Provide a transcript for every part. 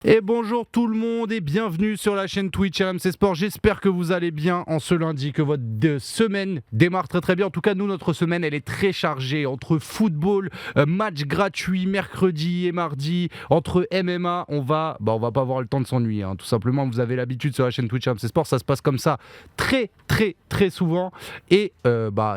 Et bonjour tout le monde et bienvenue sur la chaîne Twitch RMC Sport. J'espère que vous allez bien en ce lundi, que votre semaine démarre très très bien. En tout cas, nous, notre semaine, elle est très chargée entre football, match gratuit mercredi et mardi, entre MMA. On va pas avoir le temps de s'ennuyer. Tout simplement, vous avez l'habitude sur la chaîne Twitch RMC Sport, ça se passe comme ça très très très souvent. Et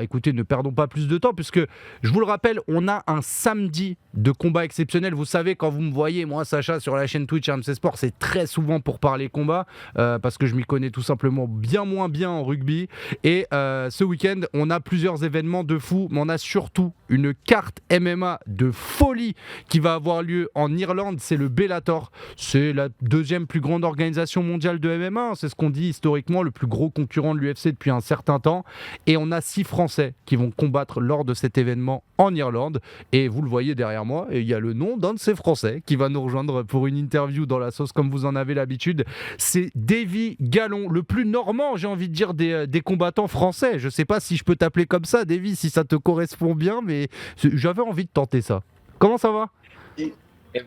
écoutez, ne perdons pas plus de temps puisque je vous le rappelle, on a un samedi de combat exceptionnel. Vous savez, quand vous me voyez, moi, Sacha, sur la chaîne Twitch RMC Sport, c'est très souvent pour parler combat parce que je m'y connais tout simplement bien moins bien en rugby. Et ce week-end, on a plusieurs événements de fou, mais on a surtout une carte MMA de folie qui va avoir lieu en Irlande. C'est le Bellator. C'est la deuxième plus grande organisation mondiale de MMA. C'est ce qu'on dit historiquement, le plus gros concurrent de l'UFC depuis un certain temps. Et on a 6 Français qui vont combattre lors de cet événement en Irlande. Et vous le voyez derrière moi, et il y a le nom d'un de ces Français qui va nous rejoindre pour une interview dans la sauce comme vous en avez l'habitude. C'est Davy Gallon, le plus normand, j'ai envie de dire, des combattants français. Je sais pas si je peux t'appeler comme ça, Davy, si ça te correspond bien, mais j'avais envie de tenter ça. Comment ça va ? Eh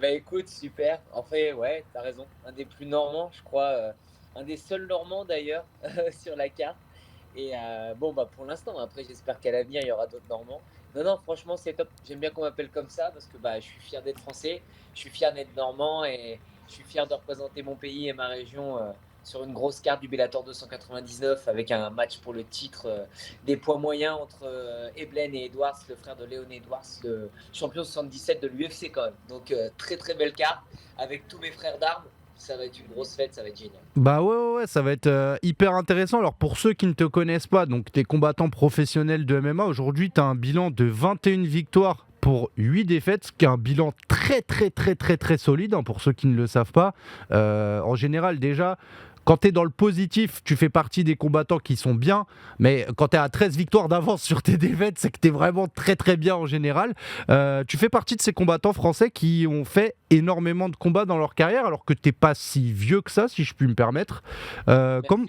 ben écoute, super. En fait, ouais, t'as raison. Un des plus normands, je crois. Un des seuls normands d'ailleurs sur la carte. Et pour l'instant, après, j'espère qu'à l'avenir, il y aura d'autres normands. Non, franchement, c'est top. J'aime bien qu'on m'appelle comme ça parce que je suis fier d'être français, je suis fier d'être normand et je suis fier de représenter mon pays et ma région sur une grosse carte du Bellator 299 avec un match pour le titre des poids moyens entre Eblen et Edwards, le frère de Léon Edwards, le champion 77 de l'UFC quand même. Donc très très belle carte avec tous mes frères d'armes. Ça va être une grosse fête, ça va être génial. Bah ouais, ça va être hyper intéressant. Alors pour ceux qui ne te connaissent pas, donc t'es combattant professionnel de MMA, aujourd'hui t'as un bilan de 21 victoires pour 8 défaites, ce qui est un bilan très très très très très solide pour ceux qui ne le savent pas. En général déjà, quand tu es dans le positif, tu fais partie des combattants qui sont bien, mais quand tu es à 13 victoires d'avance sur tes défaites, c'est que tu es vraiment très très bien en général. Tu fais partie de ces combattants français qui ont fait énormément de combats dans leur carrière, alors que tu n'es pas si vieux que ça, si je puis me permettre. Comme...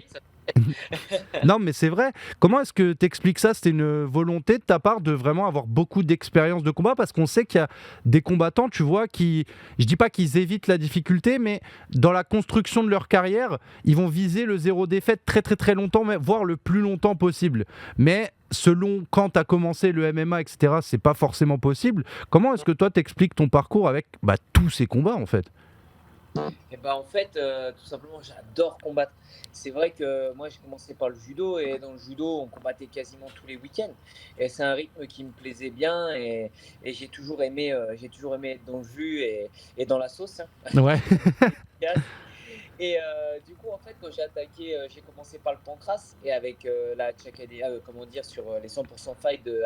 Non, mais c'est vrai. Comment est-ce que tu expliques ça ? C'était une volonté de ta part de vraiment avoir beaucoup d'expérience de combat ? Parce qu'on sait qu'il y a des combattants, tu vois, qui, je dis pas qu'ils évitent la difficulté, mais dans la construction de leur carrière, ils vont viser le zéro défaite très très très longtemps, voire le plus longtemps possible. Mais selon quand tu as commencé le MMA, etc., c'est pas forcément possible. Comment est-ce que toi t'expliques ton parcours avec tous ces combats en fait ? Et en fait, tout simplement, j'adore combattre. C'est vrai que moi, j'ai commencé par le judo et dans le judo, on combattait quasiment tous les week-ends. Et c'est un rythme qui me plaisait bien et j'ai toujours aimé être dans le jus et dans la sauce, hein. Ouais. Et du coup, en fait, quand j'ai attaqué, j'ai commencé par le pancras et avec la Tchakadé, comment dire, sur les 100% fight de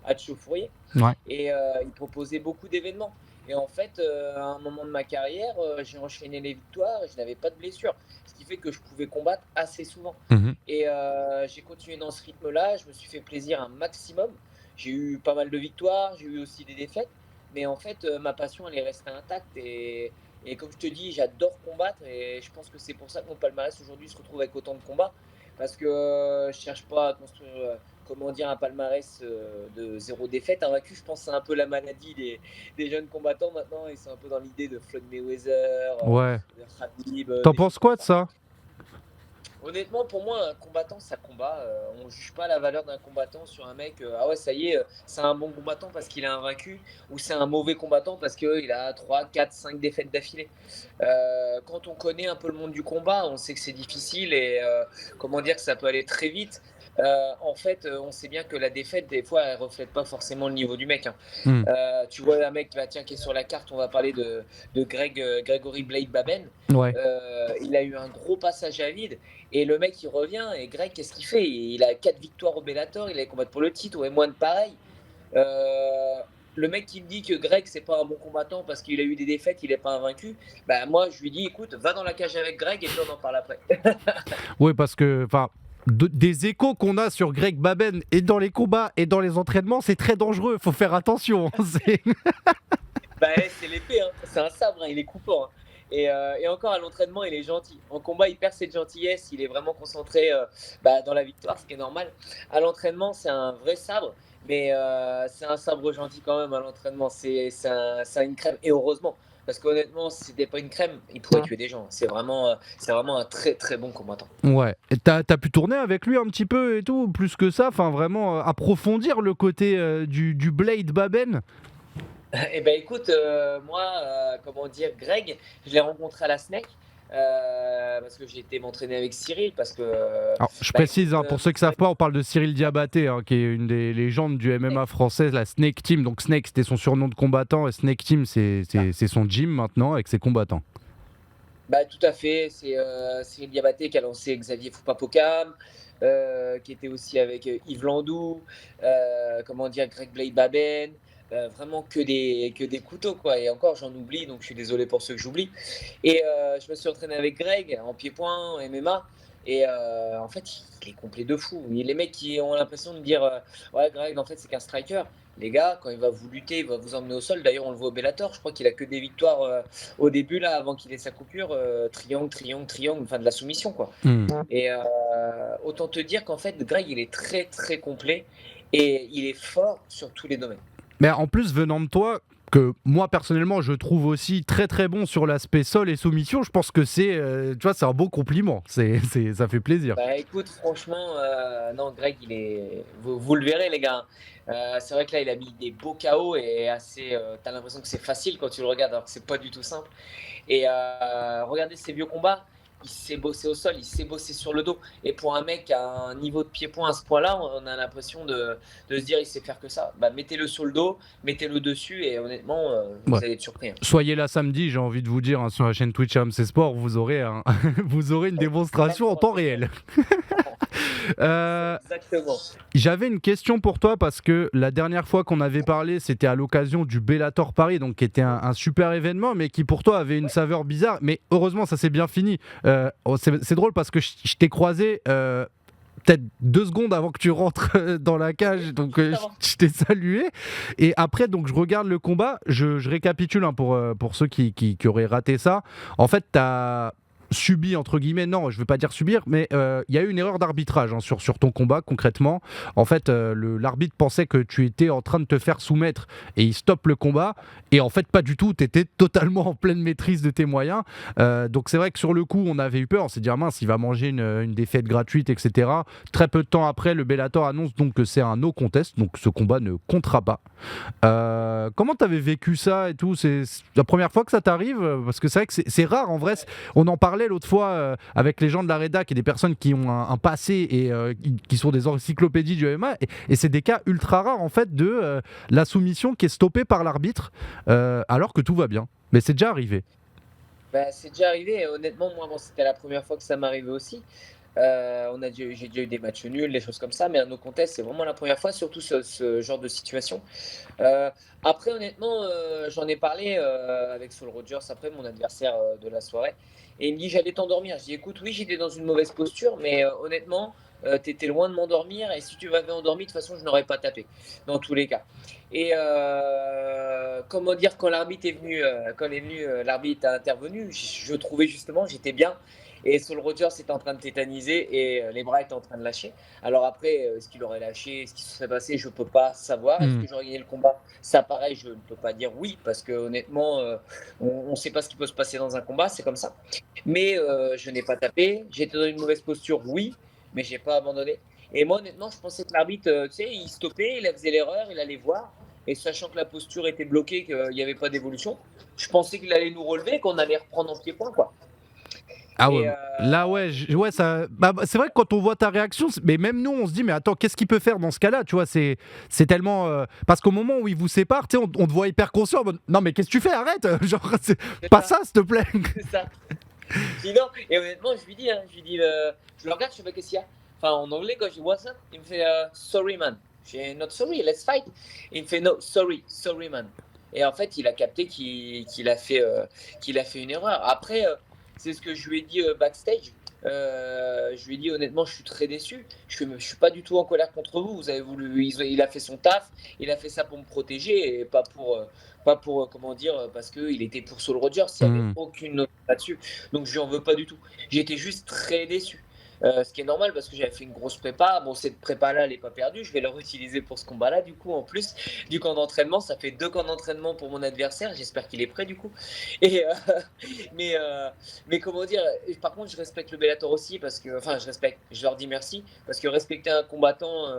Hatch Fourier. Ouais. Et il proposait beaucoup d'événements. Et en fait, à un moment de ma carrière, j'ai enchaîné les victoires et je n'avais pas de blessure. Ce qui fait que je pouvais combattre assez souvent. Mhm. Et j'ai continué dans ce rythme-là. Je me suis fait plaisir un maximum. J'ai eu pas mal de victoires, j'ai eu aussi des défaites. Mais en fait, ma passion, elle est restée intacte. Et comme je te dis, j'adore combattre. Et je pense que c'est pour ça que mon palmarès aujourd'hui se retrouve avec autant de combats. Parce que je cherche pas à construire un palmarès de zéro défaite. Invaincu, je pense que c'est un peu la maladie des jeunes combattants maintenant. Ils sont un peu dans l'idée de Floyd Mayweather, Ouais. de Khabib. T'en penses quoi de ça ? Honnêtement, pour moi, un combattant, ça combat. On ne juge pas la valeur d'un combattant sur un mec. Ah ouais, ça y est, c'est un bon combattant parce qu'il est invaincu, ou c'est un mauvais combattant parce qu'il a 3, 4, 5 défaites d'affilée. Quand on connaît un peu le monde du combat, on sait que c'est difficile et que ça peut aller très vite. En fait, on sait bien que la défaite, des fois, elle reflète pas forcément le niveau du mec, hein. Hmm. Tu vois un mec qui est sur la carte, on va parler de Gregory Blade Baben. Ouais. Il a eu un gros passage à vide et le mec il revient et Greg, qu'est-ce qu'il fait ? Il a 4 victoires au Bellator, il a combattu pour le titre, ou M1 pareil. Le mec qui me dit que Greg c'est pas un bon combattant parce qu'il a eu des défaites, il est pas invaincu, moi je lui dis écoute, va dans la cage avec Greg et puis on en parle après. Oui, parce que des échos qu'on a sur Greg Baben et dans les combats et dans les entraînements, c'est très dangereux, faut faire attention. C'est l'épée, hein. C'est un sabre, hein. Il est coupant, hein. Et encore à l'entraînement, il est gentil. En combat, il perd cette gentillesse, il est vraiment concentré dans la victoire, ce qui est normal. À l'entraînement, c'est un vrai sabre, mais c'est un sabre gentil quand même à l'entraînement. C'est une crème, et heureusement. parce qu'honnêtement, si c'était pas une crème, il pourrait tuer des gens. C'est vraiment un très très bon combattant. Ouais. Et t'as pu tourner avec lui un petit peu et tout, plus que ça, enfin vraiment approfondir le côté du Blade Baben. Eh ben écoute, moi, comment dire, Greg, je l'ai rencontré à la Snake, parce que j'ai été m'entraîner avec Cyril, parce que, Alors, je bah précise, écoute, hein, pour ceux qui savent pas, on parle de Cyril Diabaté, hein, qui est une des légendes du MMA français, la Snake Team. Donc Snake, c'était son surnom de combattant, et Snake Team, c'est son gym maintenant avec ses combattants. bah tout à fait, c'est Cyril Diabaté qui a lancé Xavier Foupapokam, qui était aussi avec Yves Landou, comment dire, Greg Blade Baben, vraiment que des couteaux, quoi. Et encore, j'en oublie, donc je suis désolé pour ceux que j'oublie. Et je me suis entraîné avec Greg en pied-point, en MMA. Et en fait, il est complet de fou. Et les mecs qui ont l'impression de dire ouais, Greg, en fait, c'est qu'un striker. Les gars, quand il va vous lutter, il va vous emmener au sol. D'ailleurs, on le voit au Bellator. Je crois qu'il a que des victoires au début, là, avant qu'il ait sa coupure. Triangle, triangle, triangle, enfin de la soumission, quoi. Hmm. Et autant te dire qu'en fait, Greg, il est très, très complet. Et il est fort sur tous les domaines. Mais en plus, venant de toi, que moi personnellement je trouve aussi très très bon sur l'aspect sol et soumission, je pense que tu vois, c'est un beau compliment. Ça fait plaisir. Bah écoute, franchement, non, Greg, vous le verrez, les gars. C'est vrai que là, il a mis des beaux KO et assez. T'as l'impression que c'est facile quand tu le regardes, alors que c'est pas du tout simple. Et regardez ses vieux combats. Il s'est bossé au sol, il s'est bossé sur le dos. Et pour un mec à un niveau de pied-point à ce point-là, on a l'impression de se dire il sait faire que ça. Bah, mettez-le sur le dos, mettez-le dessus, et honnêtement, Ouais. vous allez être surpris, hein. Soyez là samedi, j'ai envie de vous dire, hein, sur la chaîne Twitch RMC Sport, vous aurez, vous aurez une démonstration en temps réel. Euh, Exactement. J'avais une question pour toi parce que la dernière fois qu'on avait parlé, c'était à l'occasion du Bellator Paris, donc qui était un super événement, mais qui pour toi avait une saveur bizarre. Mais heureusement, ça s'est bien fini. C'est drôle parce que je t'ai croisé. Peut-être 2 secondes avant que tu rentres dans la cage, donc je t'ai salué. Et après, donc je regarde le combat, je récapitule, hein, pour ceux qui auraient raté ça. En fait, t'as subi, entre guillemets, non, je ne veux pas dire subir, mais il y a eu une erreur d'arbitrage, hein, sur ton combat concrètement. En fait, l'arbitre pensait que tu étais en train de te faire soumettre et il stoppe le combat. Et en fait, pas du tout, tu étais totalement en pleine maîtrise de tes moyens. Donc c'est vrai que sur le coup, on avait eu peur. On s'est dit, ah mince, il va manger une défaite gratuite, etc. Très peu de temps après, le Bellator annonce donc que c'est un no contest, donc ce combat ne comptera pas. Comment t'avais vécu ça et tout? C'est la première fois que ça t'arrive? Parce que c'est vrai que c'est rare en vrai. On en parlait l'autre fois avec les gens de la rédac et des personnes qui ont un passé et qui sont des encyclopédies du MMA. Et c'est des cas ultra rares en fait de la soumission qui est stoppée par l'arbitre alors que tout va bien. Mais c'est déjà arrivé. Bah, c'est déjà arrivé, et honnêtement, moi, bon, c'était la première fois que ça m'arrivait aussi. J'ai déjà eu des matchs nuls, des choses comme ça, mais un no contest, c'est vraiment la première fois, surtout ce genre de situation. Euh, Après, honnêtement, j'en ai parlé avec Saul Rogers, après mon adversaire de la soirée, et il me dit j'allais t'endormir. Je dis écoute, oui, j'étais dans une mauvaise posture, mais honnêtement, t'étais loin de m'endormir, et si tu m'avais endormi, de toute façon, je n'aurais pas tapé, dans tous les cas. Et comment dire, quand l'arbitre est venu, l'arbitre a intervenu, je trouvais justement, j'étais bien. Et Saul Rogers était en train de tétaniser et les bras étaient en train de lâcher. Alors après, est-ce qu'il aurait lâché, ce qui se serait passé, je ne peux pas savoir. Est-ce que j'aurais gagné le combat? Ça, pareil, je ne peux pas dire oui, parce que honnêtement, on ne sait pas ce qui peut se passer dans un combat, c'est comme ça. Mais je n'ai pas tapé. J'étais dans une mauvaise posture, oui, mais je n'ai pas abandonné. Et moi, honnêtement, je pensais que l'arbitre, tu sais, il stoppait, il faisait l'erreur, il allait voir. Et sachant que la posture était bloquée, qu'il n'y avait pas d'évolution, je pensais qu'il allait nous relever, qu'on allait reprendre en pied-point, quoi. Ah ouais, Et là ouais, ouais ça, c'est vrai que quand on voit ta réaction, mais même nous on se dit mais attends qu'est-ce qu'il peut faire dans ce cas-là, tu vois, c'est tellement parce qu'au moment où il vous sépare, tu sais, on te voit hyper conscient, en mode, non mais qu'est-ce que tu fais, arrête, genre c'est pas ça s'il te plaît. C'est ça. Je dis non, et honnêtement, je le regarde, je fais bah, qu'est-ce qu'il y a? Enfin, en anglais, quand je dis what's up, il me fait sorry man. Je dis not sorry, let's fight. Il me fait no, sorry, sorry man. Et en fait, il a capté qu'il a fait une erreur. Après, c'est ce que je lui ai dit backstage. Je lui ai dit honnêtement, je suis très déçu. Je suis pas du tout en colère contre vous. Vous avez voulu, il a fait son taf, il a fait ça pour me protéger et pas pour comment dire, parce qu'il était pour Saul Rogers. Il n'y avait aucune note là-dessus. Donc je lui en veux pas du tout. J'étais juste très déçu. Ce qui est normal parce que j'avais fait une grosse prépa. Bon, cette prépa-là, elle n'est pas perdue. Je vais la réutiliser pour ce combat-là, du coup, en plus du camp d'entraînement. Ça fait 2 camps d'entraînement pour mon adversaire. J'espère qu'il est prêt, du coup. Et, mais, euh, mais comment dire, par contre, je respecte le Bellator aussi parce que, enfin, je respecte, je leur dis merci parce que respecter un combattant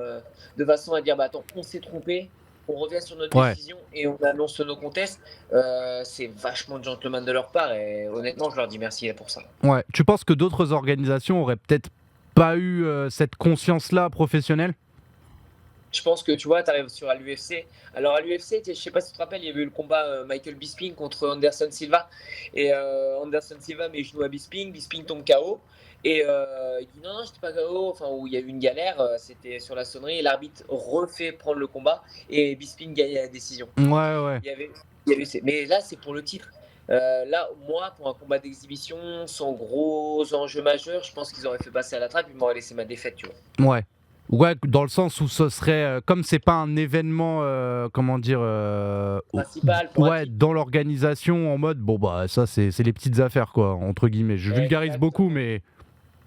de façon à dire, bah attends, on s'est trompé. On revient sur notre Ouais, décision et on annonce nos contests. C'est vachement gentleman de leur part et honnêtement, je leur dis merci pour ça. ouais. Tu penses que d'autres organisations auraient peut-être pas eu cette conscience-là professionnelle? Je pense que tu vois, tu arrives sur à l'UFC. Alors à l'UFC, je sais pas si tu te rappelles, il y avait eu le combat Michael Bisping contre Anderson Silva. Et Anderson Silva met genou à Bisping, Bisping tombe KO. Et il dit non, non, j'étais pas KO. Enfin, où il y a eu une galère, c'était sur la sonnerie. Et l'arbitre refait prendre le combat. Et Bisping gagne la décision. Ouais, ouais. Il y avait, mais là, c'est pour le titre. Là, moi, pour un combat d'exhibition, sans gros enjeux majeurs, je pense qu'ils auraient fait passer à la trappe. Ils m'auraient laissé ma défaite, tu vois. Ouais. Ouais, dans le sens où ce serait, comme c'est pas un événement, comment dire, Principal pour un ouais, titre. dans l'organisation, en mode, bon bah ça c'est les petites affaires quoi, entre guillemets. Je vulgarise beaucoup, Exactement.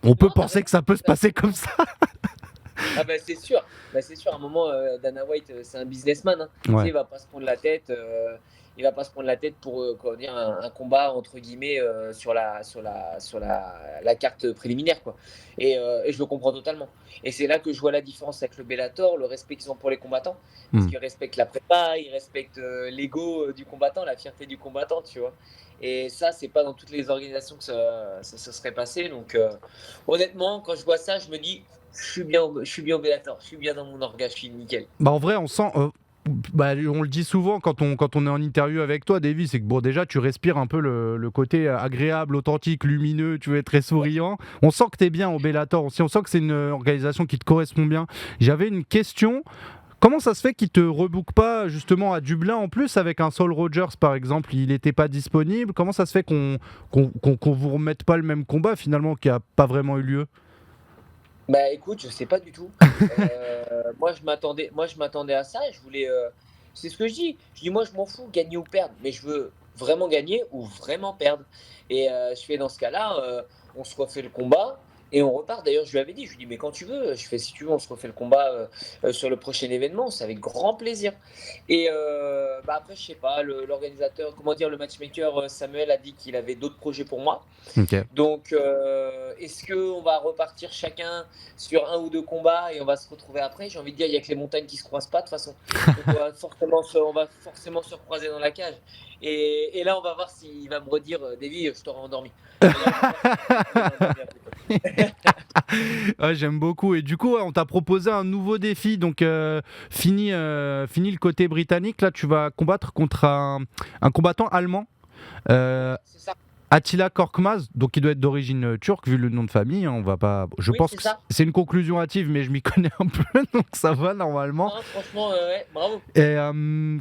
mais on peut Non, t'as penser raison. que ça peut se T'as passer comme ça. Ah bah c'est sûr, bah c'est sûr. À un moment, Dana White, c'est un businessman, hein. Tu sais, Ouais. il va pas se prendre la tête. Il va pas se prendre la tête pour comment dire un combat entre guillemets sur la carte préliminaire quoi. Et je le comprends totalement. Et c'est là que je vois la différence avec le Bellator, le respect qu'ils ont pour les combattants, parce Hmm. qu'ils respectent la prépa, ils respectent l'ego du combattant, la fierté du combattant, tu vois. Et ça, c'est pas dans toutes les organisations que ça se serait passé. Donc honnêtement, quand je vois ça, je me dis je suis bien au Bellator, je suis bien dans mon orga, je suis nickel. Bah en vrai, on sent. Bah, on le dit souvent quand on est en interview avec toi, Davy, c'est que bon, déjà, tu respires un peu le côté agréable, authentique, lumineux, tu es très souriant. On sent que tu es bien au Bellator aussi, on sent que c'est une organisation qui te correspond bien. J'avais une question. Comment ça se fait qu'ils te rebookent pas justement à Dublin en plus avec un Saul Rogers par exemple, il n'était pas disponible. Comment ça se fait qu'on vous remette pas le même combat finalement qui a pas vraiment eu lieu? Bah écoute, je sais pas du tout. Moi je m'attendais à ça. Je voulais, c'est ce que je dis. Je dis moi je m'en fous, gagner ou perdre, mais je veux vraiment gagner ou vraiment perdre. Et je fais dans ce cas-là, on se refait le combat et on repart. D'ailleurs, je lui avais dit, je lui dis mais quand tu veux, je fais si tu veux, on se refait le combat sur le prochain événement, c'est avec grand plaisir. Et bah après je sais pas, l'organisateur, comment dire, le matchmaker Samuel a dit qu'il avait d'autres projets pour moi. Ok. Donc, est-ce qu'on va repartir chacun sur un ou deux combats et on va se retrouver après? J'ai envie de dire, il n'y a que les montagnes qui ne se croisent pas de toute façon. Donc, on va forcément se recroiser dans la cage. Et là, on va voir s'il va me redire, Davy, je t'aurais endormi. Et là, on va voir s'il va m'endormir peut-être. Ouais, j'aime beaucoup. Et du coup, ouais, on t'a proposé un nouveau défi. Donc, fini le côté britannique. Là, tu vas combattre contre un combattant allemand. Ouais, Euh, c'est ça. Attila Korkmaz, donc il doit être d'origine turque vu le nom de famille. Hein, on va pas. Je Oui, pense c'est que ça. c'est une conclusion hâtive, mais je m'y connais un peu, donc ça va normalement. Non, franchement, ouais, bravo. Et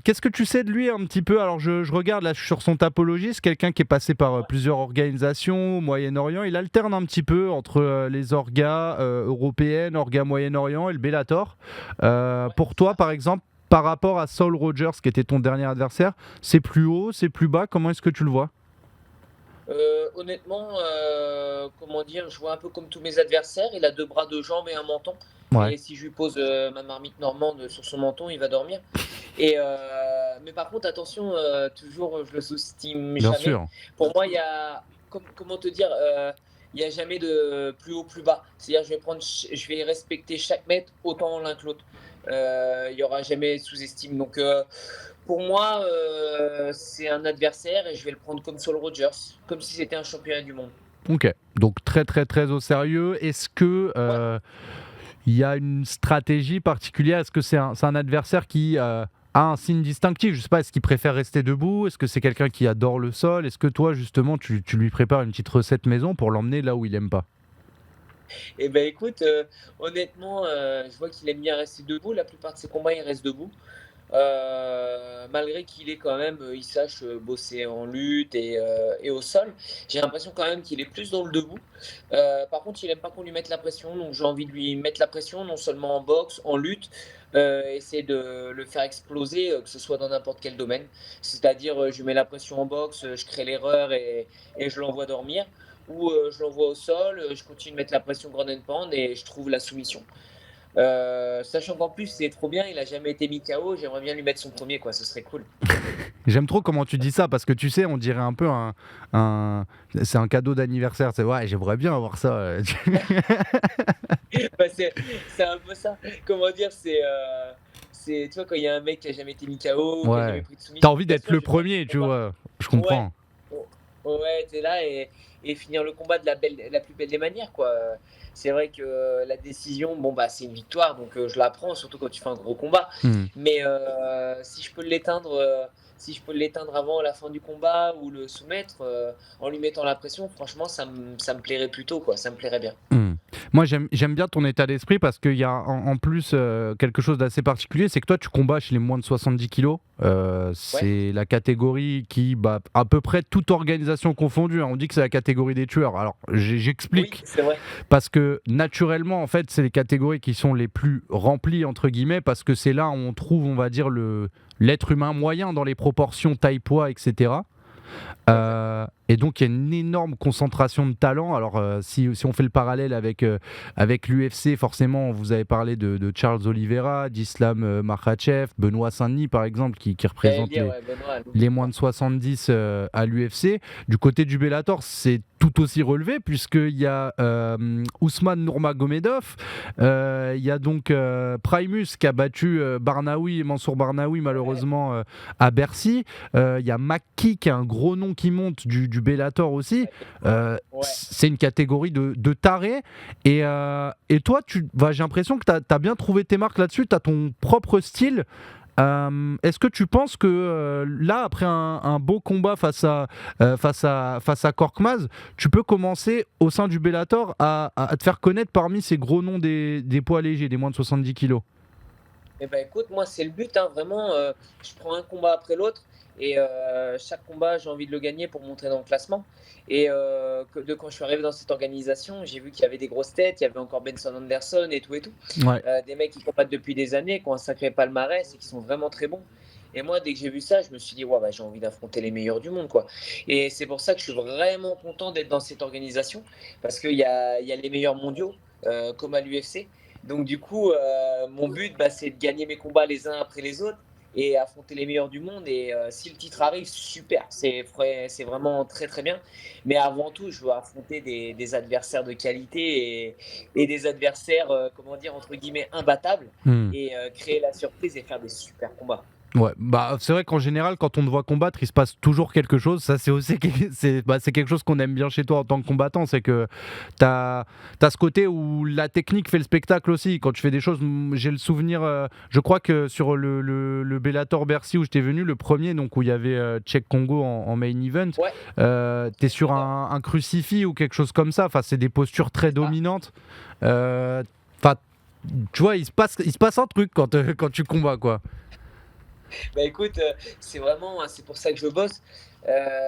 qu'est-ce que tu sais de lui un petit peu? Alors je regarde là sur son tapologie, c'est quelqu'un qui est passé par Ouais, plusieurs organisations au Moyen-Orient. Il alterne un petit peu entre les orgas européennes, orgas Moyen-Orient et le Bellator. ouais, Pour c'est toi, ça. par exemple, par rapport à Saul Rogers, qui était ton dernier adversaire, c'est plus haut, c'est plus bas? Comment est-ce que tu le vois? Honnêtement, comment dire, je vois un peu comme tous mes adversaires. Il a deux bras, deux jambes et un menton. Ouais, Et si je lui pose ma marmite normande sur son menton, il va dormir. Mais par contre, attention, toujours, je le sous-estime bien jamais. sûr. Pour moi, il y a, comment te dire, il n'y a jamais de plus haut, plus bas. C'est-à-dire, je vais respecter chaque mètre autant l'un que l'autre. Il n'y aura jamais de sous-estime. Donc, pour moi, c'est un adversaire et je vais le prendre comme Saul Rogers, comme si c'était un championnat du monde. Ok, donc très très très au sérieux. Est-ce que Ouais. il y a une stratégie particulière? Est-ce que c'est un adversaire qui a un signe distinctif? Je sais pas, est-ce qu'il préfère rester debout? Est-ce que c'est quelqu'un qui adore le sol? Est-ce que toi, justement, tu lui prépares une petite recette maison pour l'emmener là où il aime pas? Et ben écoute, honnêtement, je vois qu'il aime bien rester debout. La plupart de ses combats, il reste debout. Malgré qu'il est quand même, il sache bosser en lutte et au sol. J'ai l'impression quand même qu'il est plus dans le debout. Par contre, il aime pas qu'on lui mette la pression, donc j'ai envie de lui mettre la pression, non seulement en boxe, en lutte, essayer de le faire exploser, que ce soit dans n'importe quel domaine. C'est-à-dire, je lui mets la pression en boxe, je crée l'erreur et je l'envoie dormir. ou je l'envoie au sol, je continue de mettre la pression ground and pound et je trouve la soumission. Sachant qu'en plus, c'est trop bien, il a jamais été mis KO, j'aimerais bien lui mettre son premier, quoi, ce serait cool. J'aime trop comment tu dis ça parce que tu sais, on dirait un peu un- c'est un cadeau d'anniversaire. C'est ouais, j'aimerais bien avoir ça. Bah, c'est un peu ça. Comment dire, tu vois, quand il y a un mec qui a jamais été mis KO, qui a jamais Ouais. pris de T'as soumission, envie bien d'être sûr, le je vais faire premier, le tu combat. vois. Je Ouais, comprends. oh, ouais, t'es là et finir le combat de la plus belle des manières, quoi. C'est vrai que la décision, bon, bah, c'est une victoire, donc je la prends, surtout quand tu fais un gros combat. Hmm. Mais si je peux l'éteindre avant la fin du combat ou le soumettre en lui mettant la pression, franchement, ça me plairait plutôt, quoi. Ça me plairait bien. Hmm. Moi, j'aime bien ton état d'esprit parce qu'il y a en plus quelque chose d'assez particulier, c'est que toi, tu combats chez les moins de 70 kilos. Ouais, C'est la catégorie qui, bah, à peu près toute organisation confondue, hein, on dit que c'est la catégorie des tueurs. Alors, oui, j'explique. c'est vrai. Parce que naturellement, en fait, c'est les catégories qui sont les plus remplies, entre guillemets, parce que c'est là où on trouve, on va dire, l'être humain moyen dans les proportions taille-poids, etc. Exactement. Et donc, il y a une énorme concentration de talent. Alors, si on fait le parallèle avec l'UFC, forcément, vous avez parlé de Charles Oliveira, d'Islam Makhachev, Benoît Saint-Denis, par exemple, qui J'allais le représente dire, ouais, Benoît, les n'oublie moins pas. de 70 à l'UFC. Du côté du Bellator, c'est tout aussi relevé puisqu'il y a Ousmane Nurmagomedov, il y a donc Primus qui a battu Barnaoui, Mansour Barnaoui Ouais, malheureusement à Bercy. Il y a Makki qui est un gros nom qui monte du Bellator aussi. ouais. C'est une catégorie de tarés. Et toi, j'ai l'impression que tu as bien trouvé tes marques là-dessus, tu as ton propre style. Est-ce que tu penses que là, après un beau combat face à Korkmaz, tu peux commencer au sein du Bellator à te faire connaître parmi ces gros noms des poids légers, des moins de 70 kilos? Eh ben, écoute, moi, c'est le but, hein, vraiment. Je prends un combat après l'autre et chaque combat, j'ai envie de le gagner pour monter dans le classement. Et quand je suis arrivé dans cette organisation, j'ai vu qu'il y avait des grosses têtes, il y avait encore Benson Anderson et tout et tout. Ouais. Des mecs qui combattent depuis des années, qui ont un sacré palmarès et qui sont vraiment très bons. Et moi, dès que j'ai vu ça, je me suis dit, ouais, bah, j'ai envie d'affronter les meilleurs du monde, quoi. Et c'est pour ça que je suis vraiment content d'être dans cette organisation, parce qu'il y a les meilleurs mondiaux, comme à l'UFC. Donc du coup, mon but, bah, c'est de gagner mes combats les uns après les autres et affronter les meilleurs du monde. Et si le titre arrive, super, c'est vraiment très très bien. Mais avant tout, je veux affronter des adversaires de qualité et des adversaires, comment dire, entre guillemets, imbattables Hmm. et créer la surprise et faire des super combats. Ouais, bah c'est vrai qu'en général, quand on te voit combattre, il se passe toujours quelque chose. Ça, c'est aussi c'est quelque chose qu'on aime bien chez toi en tant que combattant, c'est que t'as as ce côté où la technique fait le spectacle aussi. Quand tu fais des choses, j'ai le souvenir, je crois que sur le Bellator Bercy où j'étais venu, le premier, donc où il y avait Czech Congo en main event, Ouais, t'es sur j'adore. un crucifix ou quelque chose comme ça. Enfin, c'est des postures très C'est ça. dominantes. Enfin, tu vois, il se passe un truc quand tu combats, quoi. Bah écoute, c'est pour ça que je bosse.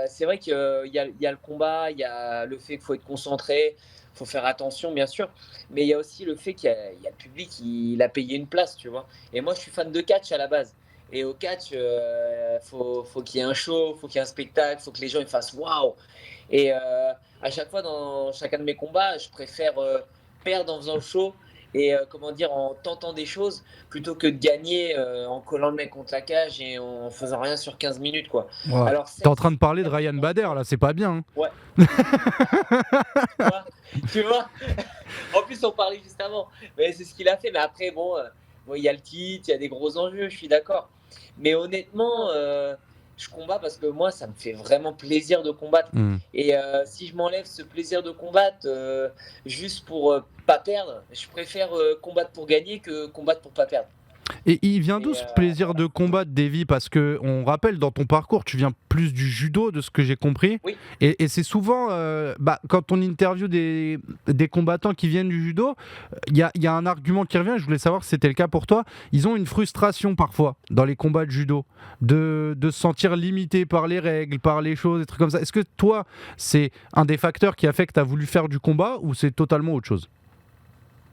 C'est vrai qu'il y a le combat, il y a le fait qu'il faut être concentré, il faut faire attention bien sûr, mais il y a aussi le fait qu'il y a le public, il a payé une place, tu vois? Et moi je suis fan de catch à la base et au catch, faut qu'il y ait un show, faut qu'il y ait un spectacle, faut que les gens ils fassent waouh et à chaque fois dans chacun de mes combats, je préfère, perdre en faisant le show et comment dire? En tentant des choses plutôt que de gagner, en collant le mec contre la cage et en faisant rien sur 15 minutes, quoi. Ouais. Alors T'es en certes, train de parler de certes, Ryan c'est Bader, là, c'est pas bien, hein. ouais, tu vois? Tu vois? En plus, on parlait juste avant, mais c'est ce qu'il a fait. Mais après, bon, il y a le titre, il y a des gros enjeux, je suis d'accord. Mais honnêtement, je combats parce que moi, ça me fait vraiment plaisir de combattre. Hmm. Et si je m'enlève ce plaisir de combattre juste pour pas perdre, je préfère combattre pour gagner que combattre pour pas perdre. Et il vient d'où Et ce plaisir voilà. de combattre, Davy? Parce que on rappelle dans ton parcours, tu viens plus du judo, de ce que j'ai compris. Oui, Et c'est souvent, quand on interviewe des combattants qui viennent du judo, il y a un argument qui revient. Je voulais savoir si c'était le cas pour toi. Ils ont une frustration parfois dans les combats de judo, de se sentir limité par les règles, par les choses, des trucs comme ça. Est-ce que toi, c'est un des facteurs qui a fait que tu as voulu faire du combat ou c'est totalement autre chose?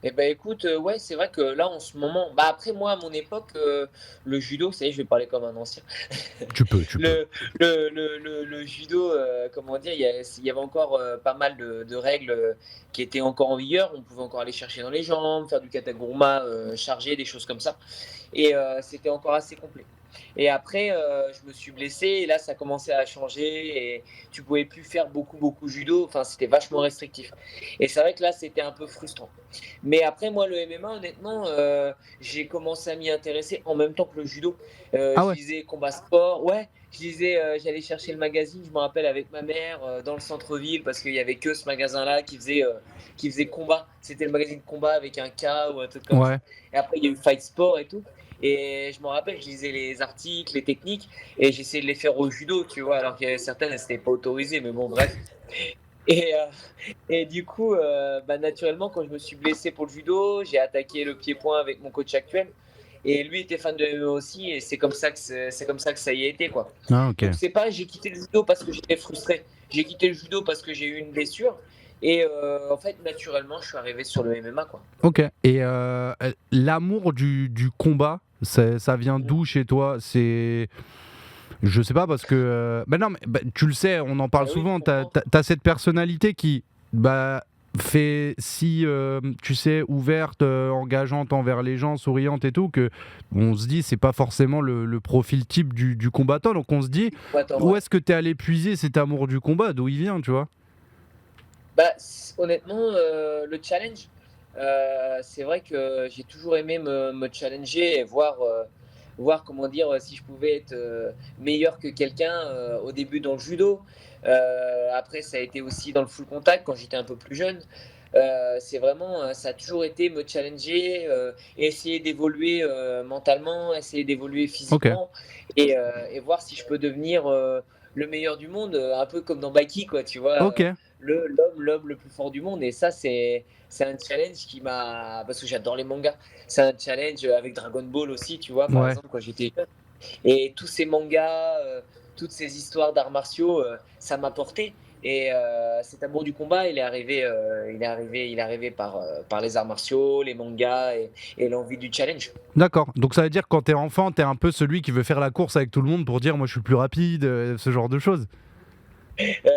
Et ben écoute, ouais, c'est vrai que là, en ce moment, après moi, à mon époque, le judo, ça y est, je vais parler comme un ancien. Tu peux, tu peux. Le judo, comment dire? Il y avait encore, pas mal de règles, qui étaient encore en vigueur. On pouvait encore aller chercher dans les jambes, faire du kataguruma, chargé, des choses comme ça et c'était encore assez complet et après, je me suis blessé et là, ça commençait à changer et tu pouvais plus faire beaucoup, beaucoup judo. Enfin, c'était vachement restrictif et c'est vrai que là, c'était un peu frustrant. Mais après, moi, le MMA, honnêtement, j'ai commencé à m'y intéresser en même temps que le judo. Ah Je ouais? lisais Combat Sport, ouais, je lisais, j'allais chercher le magazine, je me rappelle, avec ma mère, dans le centre-ville, parce qu'il y avait que ce magasin-là qui faisait combat. C'était le magazine combat avec un K ou un truc comme ça. Ouais. Et après, il y a eu Fight Sport et tout. Et je me rappelle, je lisais les articles, les techniques, et j'essayais de les faire au judo, tu vois, alors qu'il y avait certaines, elles n'étaient pas autorisées, mais bon, bref. Et, du coup, naturellement, quand je me suis blessé pour le judo, j'ai attaqué le pied-point avec mon coach actuel. Et lui était fan de MMA aussi, et c'est comme ça que ça y a été, quoi. Ah OK. Donc c'est pareil, j'ai quitté le judo parce que j'étais frustré. J'ai quitté le judo parce que j'ai eu une blessure. Et en fait, naturellement, je suis arrivé sur le MMA, quoi. OK et l'amour du combat, ça vient Mm. d'où chez toi? C'est je sais pas parce que, non, mais tu le sais, on en parle Eh oui, je souvent, tu comprends. as cette personnalité qui, fait si, tu sais, ouverte, engageante envers les gens, souriante et tout, que on se dit c'est pas forcément le profil type du combattant, donc on se dit: Ouais, attends, «Où ouais. est-ce que tu es allé puiser cet amour du combat? D'où il vient?» tu vois? Honnêtement, le challenge, c'est vrai que j'ai toujours aimé me challenger et voir comment dire, si je pouvais être, meilleur que quelqu'un, au début dans le judo. Après ça a été aussi dans le full contact quand j'étais un peu plus jeune. C'est vraiment, ça a toujours été me challenger, essayer d'évoluer, mentalement, essayer d'évoluer OK. physiquement et voir si je peux devenir, le meilleur du monde, un peu comme dans Baki quoi, tu vois? OK. L'homme le plus fort du monde et ça c'est un challenge qui m'a parce que j'adore les mangas. C'est un challenge, avec Dragon Ball aussi, tu vois? Par Ouais. exemple, quand j'étais jeune et tous ces mangas, toutes ces histoires d'arts martiaux, ça m'a porté et cet amour du combat, il est arrivé par les arts martiaux, les mangas et l'envie du challenge. D'accord. Donc ça veut dire que quand t'es enfant, t'es un peu celui qui veut faire la course avec tout le monde pour dire: «Moi, je suis le plus rapide», ce genre de choses?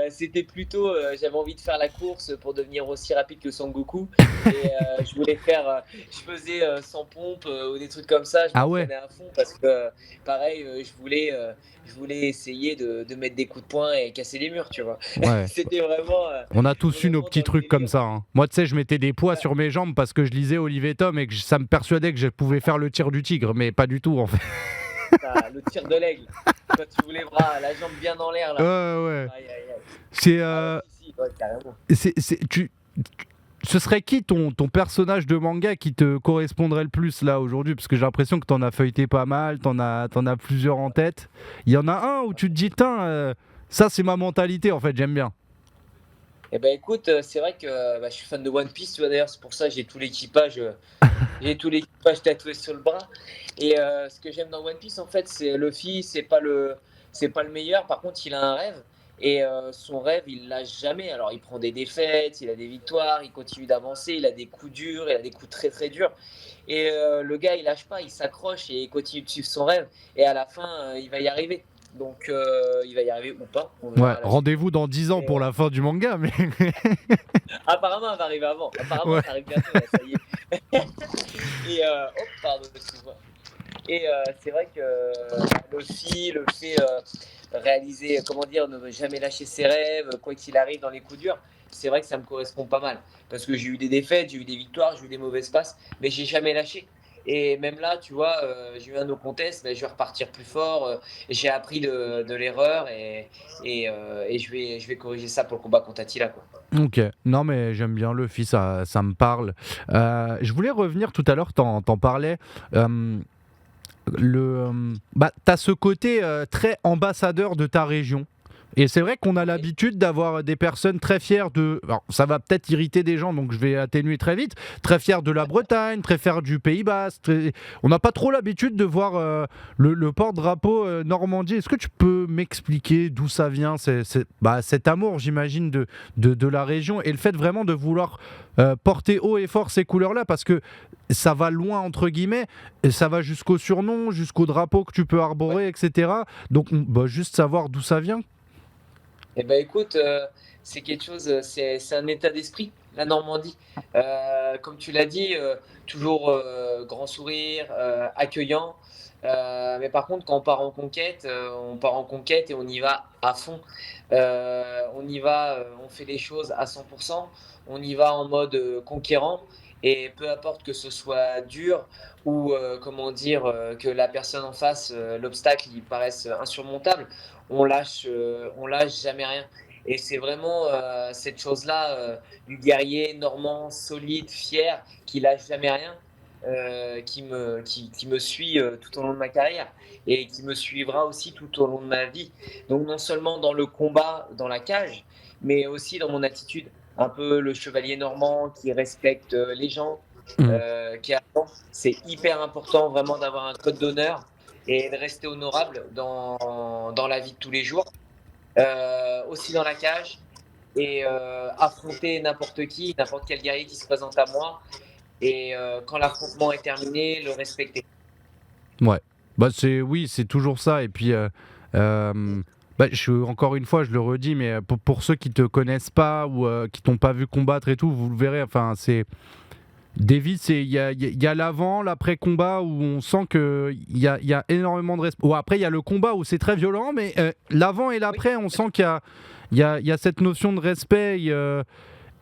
C'était plutôt, j'avais envie de faire la course pour devenir aussi rapide que Sangoku et je voulais faire, je faisais, 100 pompes, ou des trucs comme ça. Je Ah ouais? m'entraînais à fond parce que, pareil, je voulais essayer de mettre des coups de poing et casser les murs, tu vois? Ouais. C'était vraiment, On a tous eu nos vraiment petits dans le trucs comme délire. ça, hein. Moi, tu sais, je mettais des poids Ouais, sur mes jambes parce que je lisais Olivier Tom et que ça me persuadait que je pouvais faire le tir du tigre, mais pas du tout, en fait. ça, le tir de l'aigle, quand tu voulais la jambe bien en l'air Ouais, là. ouais. Aïe, aïe, aïe. C'est, Ah ouais, si, ouais, carrément. ce serait qui ton personnage de manga qui te correspondrait le plus là aujourd'hui? Parce que j'ai l'impression que t'en as feuilleté pas mal, t'en as plusieurs en tête. Il y en a un où tu te dis, tiens, ça c'est ma mentalité en fait, j'aime bien. Eh ben écoute, c'est vrai que, je suis fan de One Piece, tu vois? D'ailleurs, c'est pour ça que j'ai tout l'équipage tatoué sur le bras et ce que j'aime dans One Piece, en fait, c'est Luffy, c'est pas le meilleur. Par contre, il a un rêve et son rêve, il lâche jamais. Alors, il prend des défaites, il a des victoires, il continue d'avancer, il a des coups durs, il a des coups très, très durs et le gars, il lâche pas, il s'accroche et il continue de suivre son rêve et à la fin, il va y arriver. Donc il va y arriver ou pas, on verra Ouais, à la suite rendez-vous dans 10 ans et pour la fin du manga, mais apparemment, elle va arriver avant. Apparemment, ouais. ça arrive bientôt, là, ça y est. Et pardon, excuse-moi. Et c'est vrai que Luffy, le fait réaliser, comment dire, ne jamais lâcher ses rêves, quoi qu'il arrive dans les coups durs, c'est vrai que ça me correspond pas mal. Parce que j'ai eu des défaites, j'ai eu des victoires, j'ai eu des mauvaises passes, mais j'ai jamais lâché. Et même là, tu vois, j'ai eu un no contest, mais je vais repartir plus fort. J'ai appris de l'erreur et je vais corriger ça pour le combat contre Attila, quoi. Ok, non mais j'aime bien Luffy, ça me parle. Je voulais revenir tout à l'heure, t'en parlais. euh, t'as ce côté très ambassadeur de ta région. Et c'est vrai qu'on a l'habitude d'avoir des personnes très fières de. Alors, ça va peut-être irriter des gens, donc je vais atténuer très vite. Très fières de la Bretagne, très fières du Pays Basque. On n'a pas trop l'habitude de voir le porte-drapeau Normandie. Est-ce que tu peux m'expliquer d'où ça vient, cet amour, j'imagine, de la région et le fait vraiment de vouloir porter haut et fort ces couleurs-là? Parce que ça va loin, entre guillemets, et ça va jusqu'au surnom, jusqu'au drapeau que tu peux Ouais. arborer, etc. Donc, juste savoir d'où ça vient. Eh ben écoute, c'est quelque chose, c'est un état d'esprit, la Normandie. Comme tu l'as dit, toujours grand sourire, accueillant. Mais par contre, quand on part en conquête et on y va à fond. On y va, on fait les choses à 100%. On y va en mode conquérant. Et peu importe que ce soit dur ou comment dire que la personne en face, l'obstacle, il paraisse insurmontable, on lâche jamais rien. Et c'est vraiment cette chose-là du guerrier normand, solide, fier, qui lâche jamais rien, qui me suit tout au long de ma carrière et qui me suivra aussi tout au long de ma vie. Donc non seulement dans le combat, dans la cage, mais aussi dans mon attitude. Un peu le chevalier normand qui respecte les gens, Mm. qui attend. C'est hyper important vraiment d'avoir un code d'honneur et de rester honorable dans la vie de tous les jours, aussi dans la cage, et affronter n'importe qui, n'importe quel guerrier qui se présente à moi, et quand l'affrontement est terminé, le respecter. Ouais. Oui, c'est toujours ça. Et puis, encore une fois, je le redis, mais pour ceux qui te connaissent pas ou qui t'ont pas vu combattre et tout, vous le verrez. Enfin, c'est David, il y a l'avant, l'après-combat où on sent qu'il y a énormément de respect. Ou après, il y a le combat où c'est très violent, mais l'avant et Oui, l'après, on sent qu'il y a cette notion de respect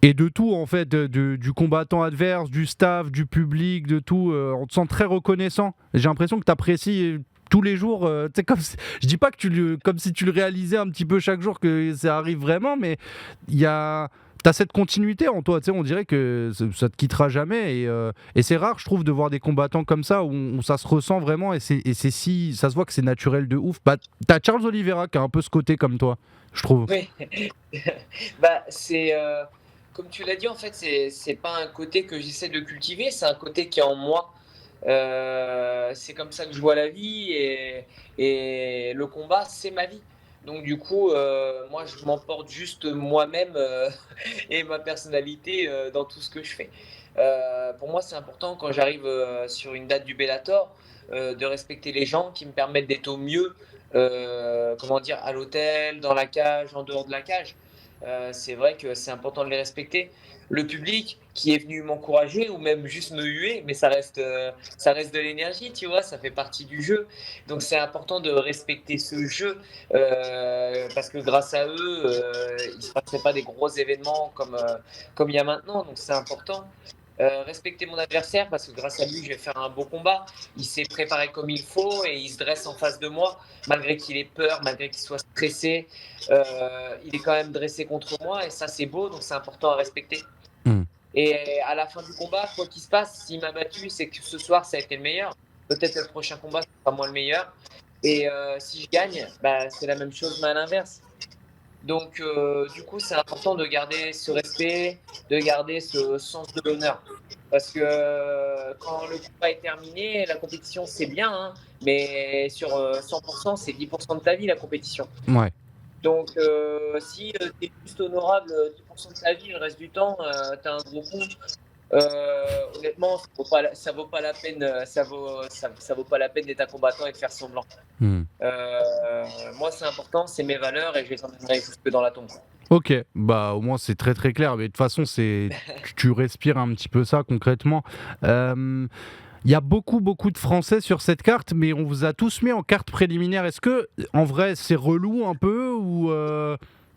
et de tout, en fait, du combattant adverse, du staff, du public, de tout. On te sent très reconnaissant. J'ai l'impression que tu apprécies tous les jours. Je dis pas que comme si tu le réalisais un petit peu chaque jour que ça arrive vraiment, mais il y a. T'as cette continuité en toi, on dirait que ça te quittera jamais et c'est rare, je trouve, de voir des combattants comme ça où ça se ressent vraiment et si ça se voit que c'est naturel de ouf. T'as Charles Oliveira qui a un peu ce côté comme toi, je trouve. oui. Bah, comme tu l'as dit, en fait, c'est pas un côté que j'essaie de cultiver, c'est un côté qui est en moi. C'est comme ça que je vois la vie, et le combat, c'est ma vie. Donc du coup, moi, je m'emporte juste moi-même et ma personnalité dans tout ce que je fais. Pour moi, c'est important quand j'arrive sur une date du Bellator de respecter les gens qui me permettent d'être au mieux, comment dire, à l'hôtel, dans la cage, en dehors de la cage. C'est vrai que c'est important de les respecter. Le public qui est venu m'encourager ou même juste me huer, mais ça reste de l'énergie, tu vois, ça fait partie du jeu. Donc c'est important de respecter ce jeu parce que grâce à eux, il ne se passerait pas des gros événements comme il y a maintenant. Donc c'est important. Respecter mon adversaire parce que grâce à lui, je vais faire un beau combat. Il s'est préparé comme il faut et il se dresse en face de moi, malgré qu'il ait peur, malgré qu'il soit stressé. Il est quand même dressé contre moi et ça, c'est beau, donc c'est important à respecter. Hmm. Et à la fin du combat, quoi qu'il se passe, s'il m'a battu, c'est que ce soir, ça a été le meilleur. Peut-être le prochain combat, ce sera moi le meilleur. Et si je gagne, bah, c'est la même chose, mais à l'inverse. Donc, du coup, c'est important de garder ce respect, de garder ce sens de l'honneur. Parce que quand le combat est terminé, la compétition, c'est bien, hein, mais sur 100%, c'est 10% de ta vie, la compétition. Ouais. Donc, si tu es juste honorable 10% de ta vie, le reste du temps, tu as un gros con. Honnêtement, ça vaut pas la peine, ça vaut pas la peine d'être un combattant et de faire semblant. Hmm. Moi, c'est important, c'est mes valeurs et je les emmènerai jusque dans la tombe. Ok, au moins c'est très très clair. Mais de toute façon, tu respires un petit peu ça concrètement. Il y a beaucoup beaucoup de Français sur cette carte, mais on vous a tous mis en carte préliminaire. Est-ce que en vrai c'est relou un peu ou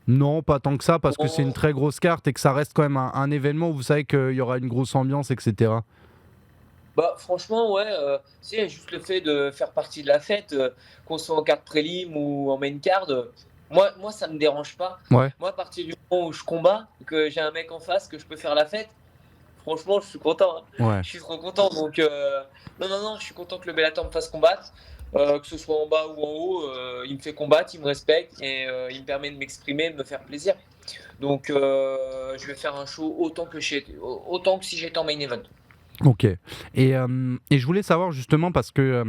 non, pas tant que ça parce que c'est une Bon, très grosse carte et que ça reste quand même un événement où vous savez qu'il y aura une grosse ambiance, etc. bah, franchement, ouais, c'est juste le fait de faire partie de la fête, qu'on soit en carte prélim ou en main card, moi, ça me dérange pas. Ouais, Moi, à partir du moment où je combats, que j'ai un mec en face, que je peux faire la fête, franchement, je suis content, hein. ouais. Je suis trop content. Donc, non, non, non, je suis content que le Bellator me fasse combattre. Que ce soit en bas ou en haut, il me fait combattre, il me respecte et il me permet de m'exprimer, de me faire plaisir. Donc, je vais faire un show autant que si j'étais en main event. Ok. Et je voulais savoir justement, parce que,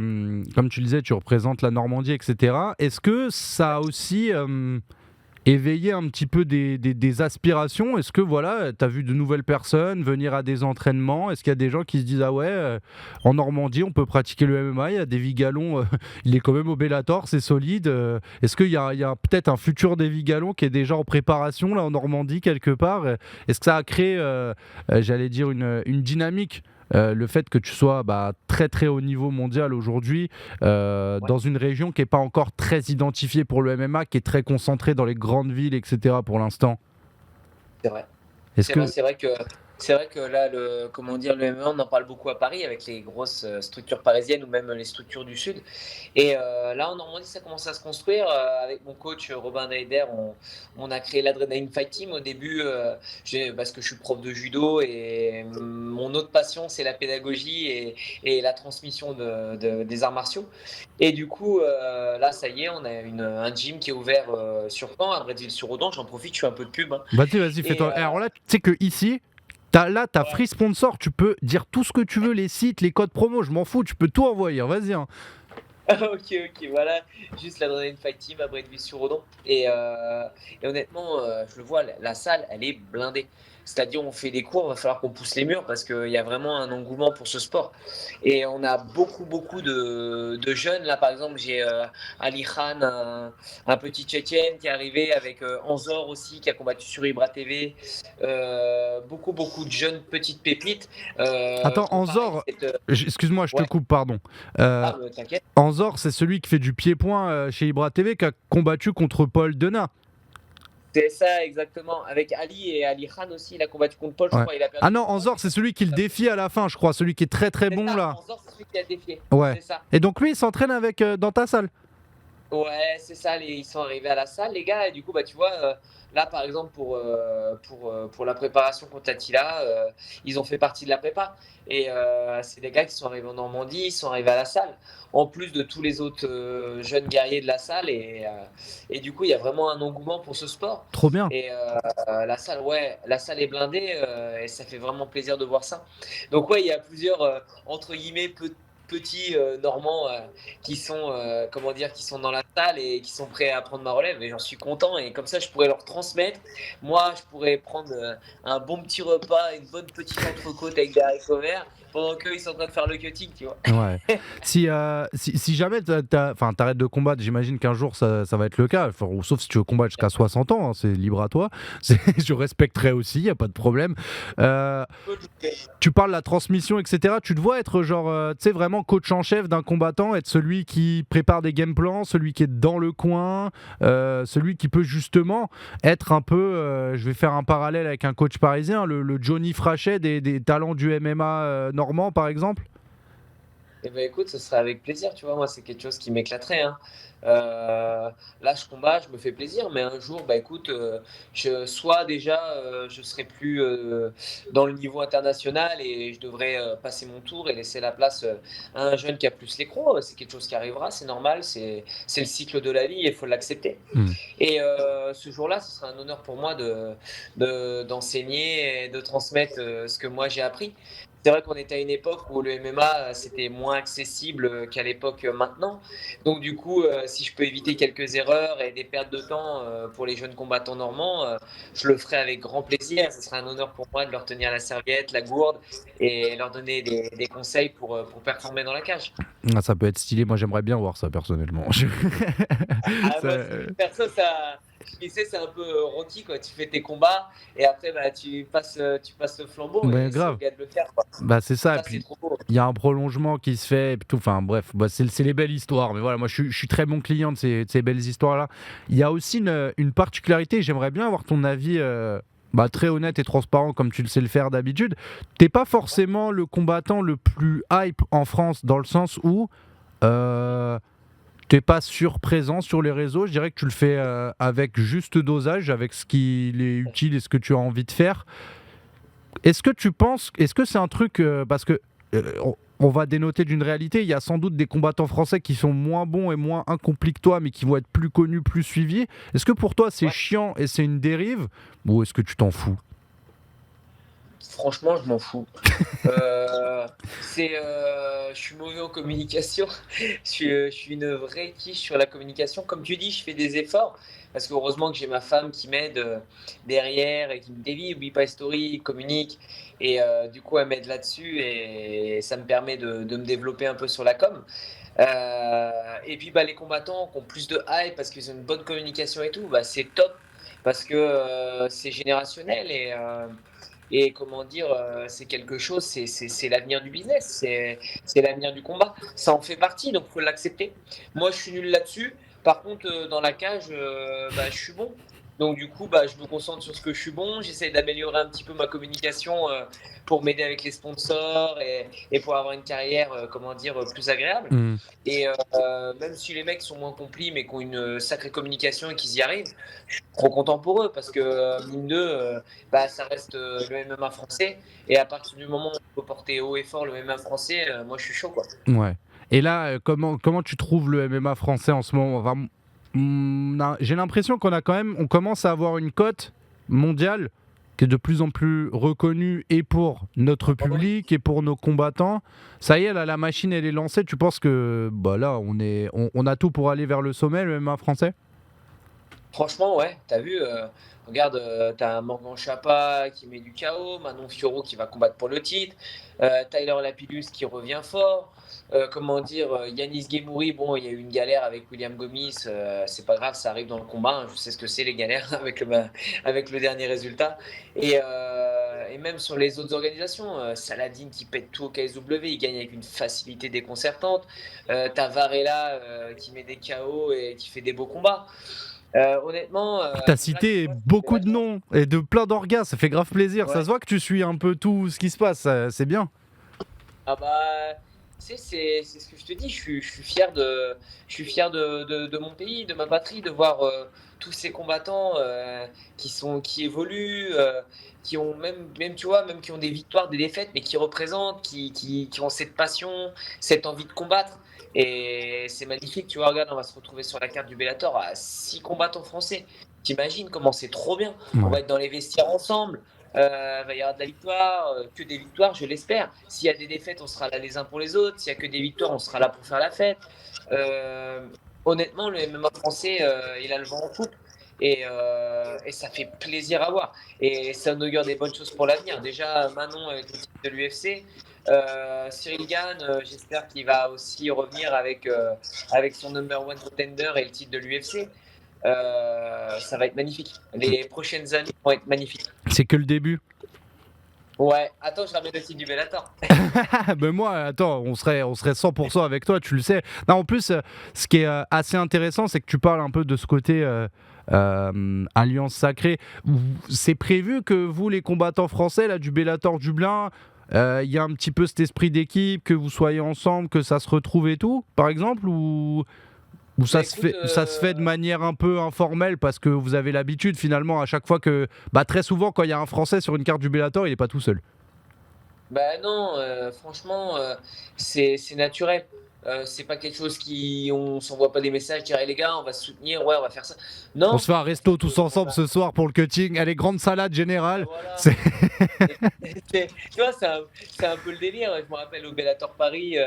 comme tu le disais, tu représentes la Normandie, etc. Est-ce que ça a aussi éveillé un petit peu des aspirations? Est-ce que voilà, tu as vu de nouvelles personnes venir à des entraînements? Est-ce qu'il y a des gens qui se disent ah ouais, en Normandie, on peut pratiquer le MMA, il y a Davy Gallon, il est quand même au Bellator, c'est solide. Est-ce qu'il y a peut-être un futur Davy Gallon qui est déjà en préparation là en Normandie quelque part? Est-ce que ça a créé, j'allais dire, une dynamique? Le fait que tu sois très très haut niveau mondial aujourd'hui, Ouais, dans une région qui n'est pas encore très identifiée pour le MMA, qui est très concentrée dans les grandes villes, etc. pour l'instant. c'est vrai. Est-ce que... C'est vrai que là, comment dire, le MMA, on en parle beaucoup à Paris avec les grosses structures parisiennes ou même les structures du Sud. Et là, en Normandie, ça commence à se construire. Avec mon coach Robin Neider, on a créé l'Adrenaline Fight Team au début, parce que je suis prof de judo et mon autre passion, c'est la pédagogie et la transmission des arts martiaux. Et du coup, là, ça y est, on a un gym qui est ouvert sur Caen, à Bretteville-sur-Odon. J'en profite, je fais un peu de pub, hein. Vas-y, Et fais-toi. Alors là, tu sais que ici, t'as ouais. free sponsor, tu peux dire tout ce que tu veux, les sites, les codes promo, je m'en fous, tu peux tout envoyer, vas-y, hein. Ok, voilà, juste l'Adrenaline Fight Team à Bretteville-sur-Odon. Et honnêtement, je le vois, la salle, elle est blindée. C'est-à-dire, on fait des cours, il va falloir qu'on pousse les murs parce qu'il y a vraiment un engouement pour ce sport. Et on a beaucoup de jeunes. Là, par exemple, j'ai Ali Khan, un petit Tchétchène qui est arrivé avec Anzor aussi, qui a combattu sur Ibra TV. Beaucoup de jeunes petites pépites. Attends, Qui ont pareil, Anzor, excuse-moi, je te ouais, coupe, pardon. Euh, t'inquiète. Anzor, c'est celui qui fait du pied-point chez Ibra TV, qui a combattu contre Paul Denat. C'est ça, exactement. Avec Ali et Ali Khan aussi, il a combattu contre Paul, je Ouais. crois. Il a Ah perdu non, contre Paul. Anzor, c'est celui qui le défie à la fin, je crois, celui qui est très très C'est bon ça, là. Anzor, c'est celui qui a défié. Ouais. C'est ça. Et donc lui, il s'entraîne avec dans ta salle. Ouais, c'est ça. Ils sont arrivés à la salle, les gars. Et du coup, bah, tu vois, là, par exemple, pour la préparation contre Attila, ils ont fait partie de la prépa. Et c'est des gars qui sont arrivés en Normandie, ils sont arrivés à la salle. En plus de tous les autres jeunes guerriers de la salle. Et du coup, il y a vraiment un engouement pour ce sport. Trop bien. Et la salle, ouais, la salle est blindée et ça fait vraiment plaisir de voir ça. Donc ouais, il y a plusieurs entre guillemets petits Normands qui sont comment dire, qui sont dans la salle et qui sont prêts à prendre ma relève. Et j'en suis content. Et comme ça, je pourrais leur transmettre. Moi, je pourrais prendre un bon petit repas, une bonne petite entrecôte avec des haricots verts pendant qu'eux ils sont en train de faire le cutting, tu vois. Ouais. Si jamais t'arrêtes de combattre, j'imagine qu'un jour ça va être le cas. Enfin, ou sauf si tu veux combattre jusqu'à 60 ans, hein, c'est libre à toi. Je respecterai aussi, il n'y a pas de problème. Euh, Tu parles de la transmission, etc. Tu te vois être genre, tu sais, vraiment coach en chef d'un combattant, être celui qui prépare des game plans, celui qui est dans le coin, celui qui peut justement être un peu, je vais faire un parallèle avec un coach parisien, le Johnny Frachet des talents du MMA normand, par exemple. Eh ben écoute, ce serait avec plaisir, tu vois, moi c'est quelque chose qui m'éclaterait, hein. Là je combats, je me fais plaisir, mais un jour, bah écoute, soit déjà je serai plus dans le niveau international et je devrais passer mon tour et laisser la place à un jeune qui a plus l'écran. C'est quelque chose qui arrivera, c'est normal, c'est le cycle de la vie et il faut l'accepter. Hmm. Et ce jour-là, ce sera un honneur pour moi d'enseigner et de transmettre ce que moi j'ai appris. C'est vrai qu'on était à une époque où le MMA c'était moins accessible qu'à l'époque maintenant. Donc du coup, si je peux éviter quelques erreurs et des pertes de temps pour les jeunes combattants normands, je le ferai avec grand plaisir. Ce sera un honneur pour moi de leur tenir la serviette, la gourde et leur donner des conseils pour performer dans la cage. Ah, ça peut être stylé, moi j'aimerais bien voir ça personnellement. Ah, Ça, moi, perso, ça, tu sais, c'est un peu Rocky, quoi. Tu fais tes combats et après, bah, tu passes le flambeau mais et c'est au grave, gars de le faire, quoi. bah c'est ça, et Ça, c'est puis trop beau. il y a un prolongement qui se fait, et puis tout. Enfin bref, c'est les belles histoires, mais voilà, moi je suis très bon client de ces belles histoires-là. Il y a aussi une particularité, j'aimerais bien avoir ton avis très honnête et transparent comme tu le sais le faire d'habitude. T'es pas forcément le combattant le plus hype en France, dans le sens où euh, t'es pas surprésent sur les réseaux. Je dirais que tu le fais avec juste dosage, avec ce qui est utile et ce que tu as envie de faire. Est-ce que c'est un truc parce que on va dénoter d'une réalité. Il y a sans doute des combattants français qui sont moins bons et moins accomplis que toi, mais qui vont être plus connus, plus suivis. Est-ce que pour toi, c'est chiant et c'est une dérive, ou est-ce que tu t'en fous? Franchement, je m'en fous. Je suis mauvais en communication. Je suis une vraie quiche sur la communication. Comme tu dis, je fais des efforts parce que heureusement que j'ai ma femme qui m'aide derrière et qui me dévie. Oublie pas les stories, communique. Et du coup, elle m'aide là-dessus et ça me permet de me développer un peu sur la com. Et puis, bah, les combattants qui ont plus de hype parce qu'ils ont une bonne communication et tout, bah, c'est top parce que c'est générationnel et comment dire, c'est quelque chose, c'est l'avenir du business, c'est l'avenir du combat. Ça en fait partie, donc il faut l'accepter. Moi, je suis nul là-dessus. Par contre, dans la cage, bah, je suis bon. Donc du coup, bah, je me concentre sur ce que je suis bon. J'essaie d'améliorer un petit peu ma communication pour m'aider avec les sponsors et pour avoir une carrière, comment dire, plus agréable. Hmm. Et même si les mecs sont moins accomplis, mais qui ont une sacrée communication et qu'ils y arrivent, je suis trop content pour eux parce que mine de, bah, ça reste le MMA français. Et à partir du moment où on peut porter haut et fort le MMA français, moi je suis chaud quoi. Ouais. Et là, comment tu trouves le MMA français en ce moment? Enfin, j'ai l'impression on commence à avoir une cote mondiale qui est de plus en plus reconnue et pour notre public et pour nos combattants. Ça y est, là, la machine elle est lancée. Tu penses que bah là, on a tout pour aller vers le sommet, le MMA français? Franchement, ouais, t'as vu, regarde, t'as un Morgan Chapa qui met du KO, Manon Fiorot qui va combattre pour le titre, Tyler Lapillus qui revient fort, comment dire, Yanis Guémouri, bon, il y a eu une galère avec William Gomis, c'est pas grave, ça arrive dans le combat, hein, je sais ce que c'est les galères avec le dernier résultat. Et même sur les autres organisations, Saladin qui pète tout au KSW, il gagne avec une facilité déconcertante, t'as Varela qui met des KO et qui fait des beaux combats. Honnêtement, T'as là, cité tu beaucoup de vois, noms et de plein d'orgas, ça fait grave plaisir. Ça ouais. se voit que tu suis un peu tout ce qui se passe, c'est bien. Ah bah, tu sais, c'est ce que je te dis, je suis fier de mon pays, de ma patrie, de voir tous ces combattants qui évoluent, qui ont même, tu vois, même qui ont des victoires, des défaites, mais qui représentent, qui ont cette passion, cette envie de combattre. Et c'est magnifique, tu vois, regarde, on va se retrouver sur la carte du Bellator à 6 combattants français. T'imagines comment c'est trop bien. On Ouais. va être dans les vestiaires ensemble. Va y avoir de la victoire, que des victoires, je l'espère. S'il y a des défaites, on sera là les uns pour les autres. S'il y a que des victoires, on sera là pour faire la fête. Euh, Honnêtement, le MMA français, il a le vent en poupe. Et ça fait plaisir à voir. Et ça nous augure des bonnes choses pour l'avenir. Déjà, Manon avec le titre de l'UFC. Cyril Gann, j'espère qu'il va aussi revenir avec son number one contender et le titre de l'UFC. Ça va être magnifique. Les prochaines années vont être magnifiques. C'est que le début. Ouais, attends, je ramène le titre du Bellator. Ben moi, attends, on serait 100% avec toi, tu le sais. Non, en plus, ce qui est assez intéressant, c'est que tu parles un peu de ce côté alliance sacrée. C'est prévu que vous, les combattants français là, du Bellator Dublin, il y a un petit peu cet esprit d'équipe, que vous soyez ensemble, que ça se retrouve et tout, par exemple, ou Bah ça écoute, se fait de manière un peu informelle parce que vous avez l'habitude finalement à chaque fois que... Bah très souvent quand il y a un Français sur une carte du Bellator, il est pas tout seul. bah non, franchement, c'est naturel. C'est pas quelque chose on s'envoie pas des messages, dire, hey, les gars, on va se soutenir, ouais, on va faire ça. On Non, se fait un resto tous on ensemble a, ce soir pour le cutting. Allez, grande salade générale. voilà. C'est... Tu vois, c'est un peu le délire. Je me rappelle au Bellator Paris,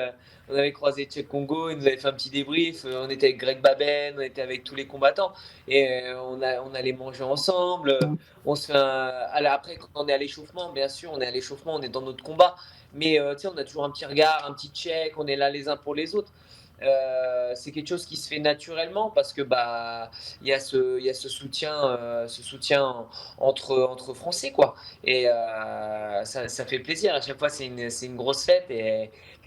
on avait croisé Tchèque Congo, il nous avait fait un petit débrief. On était avec Greg Baben, on était avec tous les combattants et on allait manger ensemble. On se fait après, quand on est à l'échauffement, bien sûr, on est à l'échauffement, on est dans notre combat. Mais tu sais, on a toujours un petit regard, un petit check, on est là les uns pour les autres. C'est quelque chose qui se fait naturellement parce que bah il y a ce soutien entre Français quoi. Et ça fait plaisir. À chaque fois, c'est une grosse fête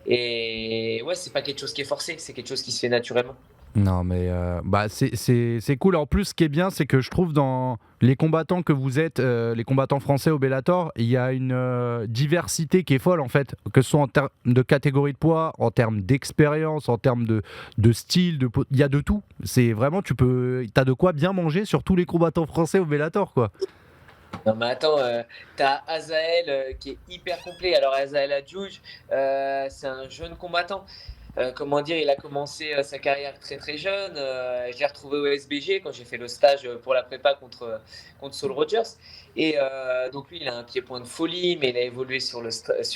et ouais, c'est pas quelque chose qui est forcé, c'est quelque chose qui se fait naturellement. Non, mais bah, c'est cool. En plus, ce qui est bien, c'est que je trouve dans les combattants que vous êtes, les combattants français au Bellator, il y a une diversité qui est folle en fait, que ce soit en termes de catégorie de poids, en termes d'expérience, en termes de style, il y a de tout. C'est vraiment, t'as de quoi bien manger sur tous les combattants français au Bellator, quoi. Non, mais attends, t'as Azael qui est hyper complet. Alors, Azael Adjouj, c'est un jeune combattant. Comment dire, il a commencé sa carrière très très jeune. Je l'ai retrouvé au SBG quand j'ai fait le stage pour la prépa contre Saul Rogers. Et donc lui, il a un pied-point de folie, mais il a évolué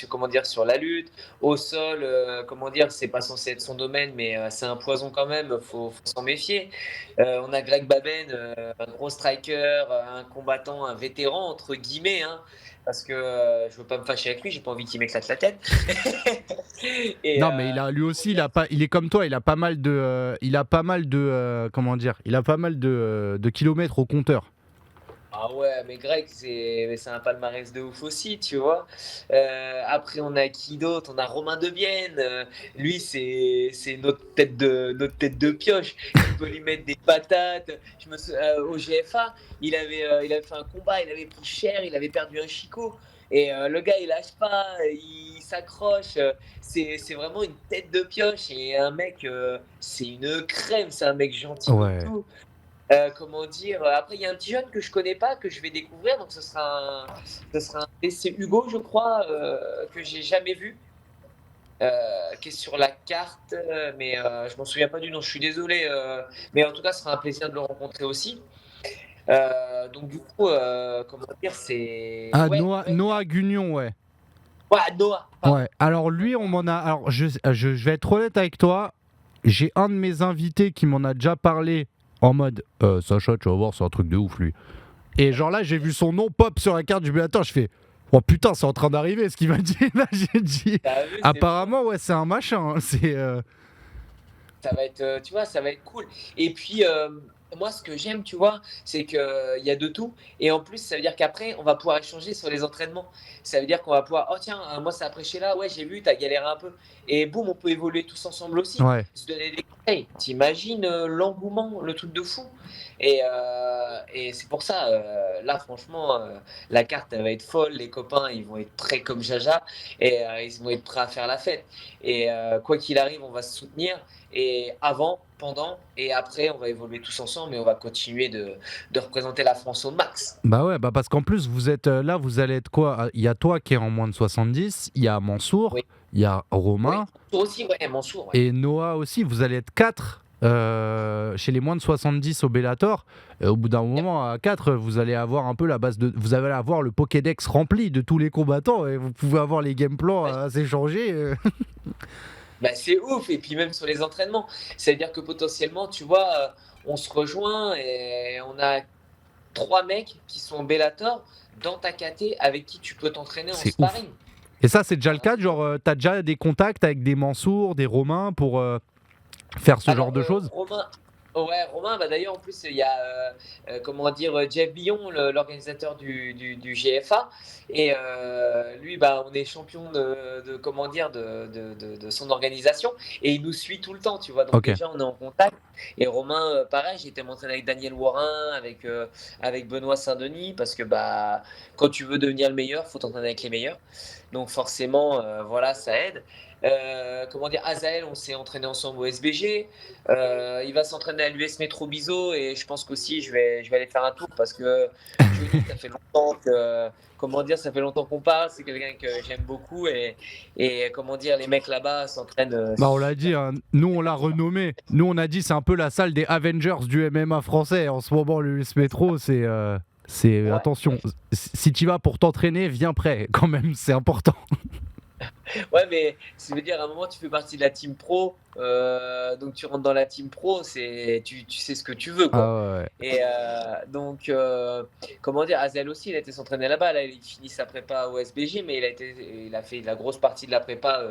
comment dire, sur la lutte, au sol. Comment dire, c'est pas censé être son domaine, mais c'est un poison quand même. Faut s'en méfier. On a Greg Baben, un gros striker, un combattant, un vétéran entre guillemets, hein, parce que je veux pas me fâcher avec lui, j'ai pas envie qu'il m'éclate la tête. Et Non, mais lui aussi, il est comme toi, il a pas mal de, comment dire, il a pas mal de kilomètres au compteur. ah ouais, mais Greg, c'est un palmarès de ouf aussi, tu vois. Après, on a qui d'autre? On a Romain Debienne. Lui, c'est notre tête de pioche. Tu peux lui mettre des patates. Au GFA, il avait fait un combat, il avait pris cher, il avait perdu un chicot. Et le gars, il lâche pas, il s'accroche. C'est vraiment une tête de pioche. Et un mec, c'est une crème, c'est un mec gentil comme Ouais. tout. Comment dire? Après, il y a un petit jeune que je connais pas, que je vais découvrir, donc c'est Hugo, je crois, que j'ai jamais vu, qui est sur la carte, mais je m'en souviens pas du nom, je suis désolé, mais en tout cas, ce sera un plaisir de le rencontrer aussi. Donc du coup, comment dire? C'est Ah, ouais, ouais, Noah Gugnon, ouais. ouais, Noah, pardon. Ouais. Alors lui, on m'en a. Alors je vais être honnête avec toi. J'ai un de mes invités qui m'en a déjà parlé en mode Sacha, tu vas voir, c'est un truc de ouf lui. Et genre là, j'ai vu son nom pop sur la carte du Bellator, je fais oh putain, c'est en train d'arriver ce qu'il m'a dit. Là, j'ai dit Tu vu, c'est fou. apparemment, ouais, c'est un machin. C'est. Ça va être, tu vois, ça va être cool. Et puis, moi, ce que j'aime, tu vois, c'est qu'il y a de tout. Et en plus, ça veut dire qu'après, on va pouvoir échanger sur les entraînements. Ça veut dire qu'on va pouvoir, oh tiens, moi, ça a prêché là, ouais, j'ai vu, t'as galéré un peu. Et boum, on peut évoluer tous ensemble aussi, Ouais. se donner des conseils. T'imagines l'engouement, le truc de fou. Et c'est pour ça, là, franchement, la carte, elle va être folle. Les copains, ils vont être prêts comme Jaja. Et ils vont être prêts à faire la fête. Et quoi qu'il arrive, on va se soutenir. Et avant, pendant et après, on va évoluer tous ensemble et on va continuer de représenter la France au max. Bah ouais, bah parce qu'en plus, vous êtes là, vous allez être quoi? Il y a toi qui est en moins de 70, il y a Mansour, Oui, il y a oui. Romain Mansour aussi, ouais, Mansour, ouais. et Noah aussi. Vous allez être 4 chez les moins de 70 au Bellator. Au bout d'un Yep. moment, à 4, vous allez avoir un peu la base de. Vous allez avoir le Pokédex rempli de tous les combattants et vous pouvez avoir les game plans Ouais. à s'échanger. Bah, c'est ouf. Et puis même sur les entraînements, c'est-à-dire que potentiellement, tu vois, on se rejoint et on a trois mecs qui sont en Bellator dans ta KT avec qui tu peux t'entraîner en C'est ouf. sparring. Et ça, c'est déjà le Hein. cas. Genre, t'as déjà des contacts avec des Mansour, des Romains pour faire ce genre Alors, de choses? Romain, ouais, Romain, bah d'ailleurs, en plus, il y a, comment dire, Jeff Billon, l'organisateur du GFA. Et lui, bah, on est champion comment dire, de son organisation. Et il nous suit tout le temps, tu vois. Donc, Ok. déjà, on est en contact. Et Romain, pareil, j'ai été m'entraîner avec Daniel Warin, avec Benoît Saint-Denis, parce que bah, quand tu veux devenir le meilleur, faut t'entraîner avec les meilleurs. Donc, forcément, voilà, ça aide. Comment dire, Azael, on s'est entraîné ensemble au SBG. Il va s'entraîner à l'US Métro Bizo et je pense qu'aussi je vais aller faire un tour parce que Johnny, ça fait longtemps comment dire, ça fait longtemps qu'on parle. C'est quelqu'un que j'aime beaucoup et comment dire, les mecs là-bas s'entraînent Bah on l'a dit, super. hein. Nous on l'a renommé. Nous on a dit c'est un peu la salle des Avengers du MMA français. En ce moment le US Metro c'est Ouais. attention. Si tu vas pour t'entraîner, viens prêt quand même, c'est important. Ouais, mais ça veut dire à un moment tu fais partie de la team pro, donc tu rentres dans la team pro, tu sais ce que tu veux quoi. Ah ouais. Et donc comment dire, Azel aussi, il a été s'entraîner là-bas. Là, il finit sa prépa au SBG, mais il a fait la grosse partie de la prépa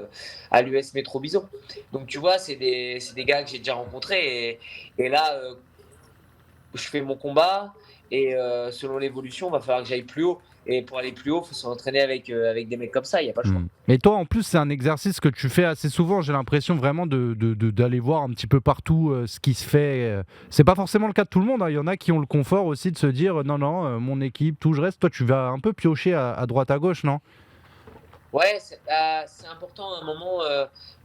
à l'US Métro Bison. Donc tu vois, c'est des gars que j'ai déjà rencontrés et là, je fais mon combat et selon l'évolution, il va falloir que j'aille plus haut. Et pour aller plus haut, il faut s'entraîner avec des mecs comme ça. Il n'y a pas le choix. Mais toi, en plus, c'est un exercice que tu fais assez souvent. J'ai l'impression vraiment d'aller voir un petit peu partout ce qui se fait. C'est pas forcément le cas de tout le monde, hein. Il y en a qui ont le confort aussi de se dire non, non, mon équipe, tout, je reste. Toi, tu vas un peu piocher à droite, à gauche, non? Ouais, c'est important à un moment.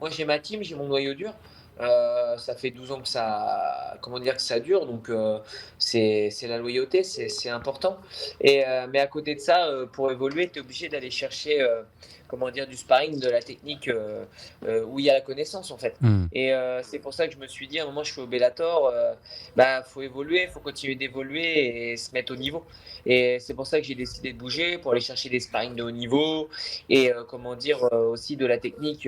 Moi, j'ai ma team, j'ai mon noyau dur. Ça fait 12 ans que ça, comment dire, que ça dure, donc c'est la loyauté, c'est important. Mais à côté de ça, pour évoluer, tu es obligé d'aller chercher, comment dire, du sparring, de la technique où il y a la connaissance en fait. Hmm. C'est pour ça que je me suis dit, à un moment, je suis au Bellator, bah, faut évoluer, faut continuer d'évoluer et se mettre au niveau. Et c'est pour ça que j'ai décidé de bouger pour aller chercher des sparring de haut niveau et comment dire, aussi de la technique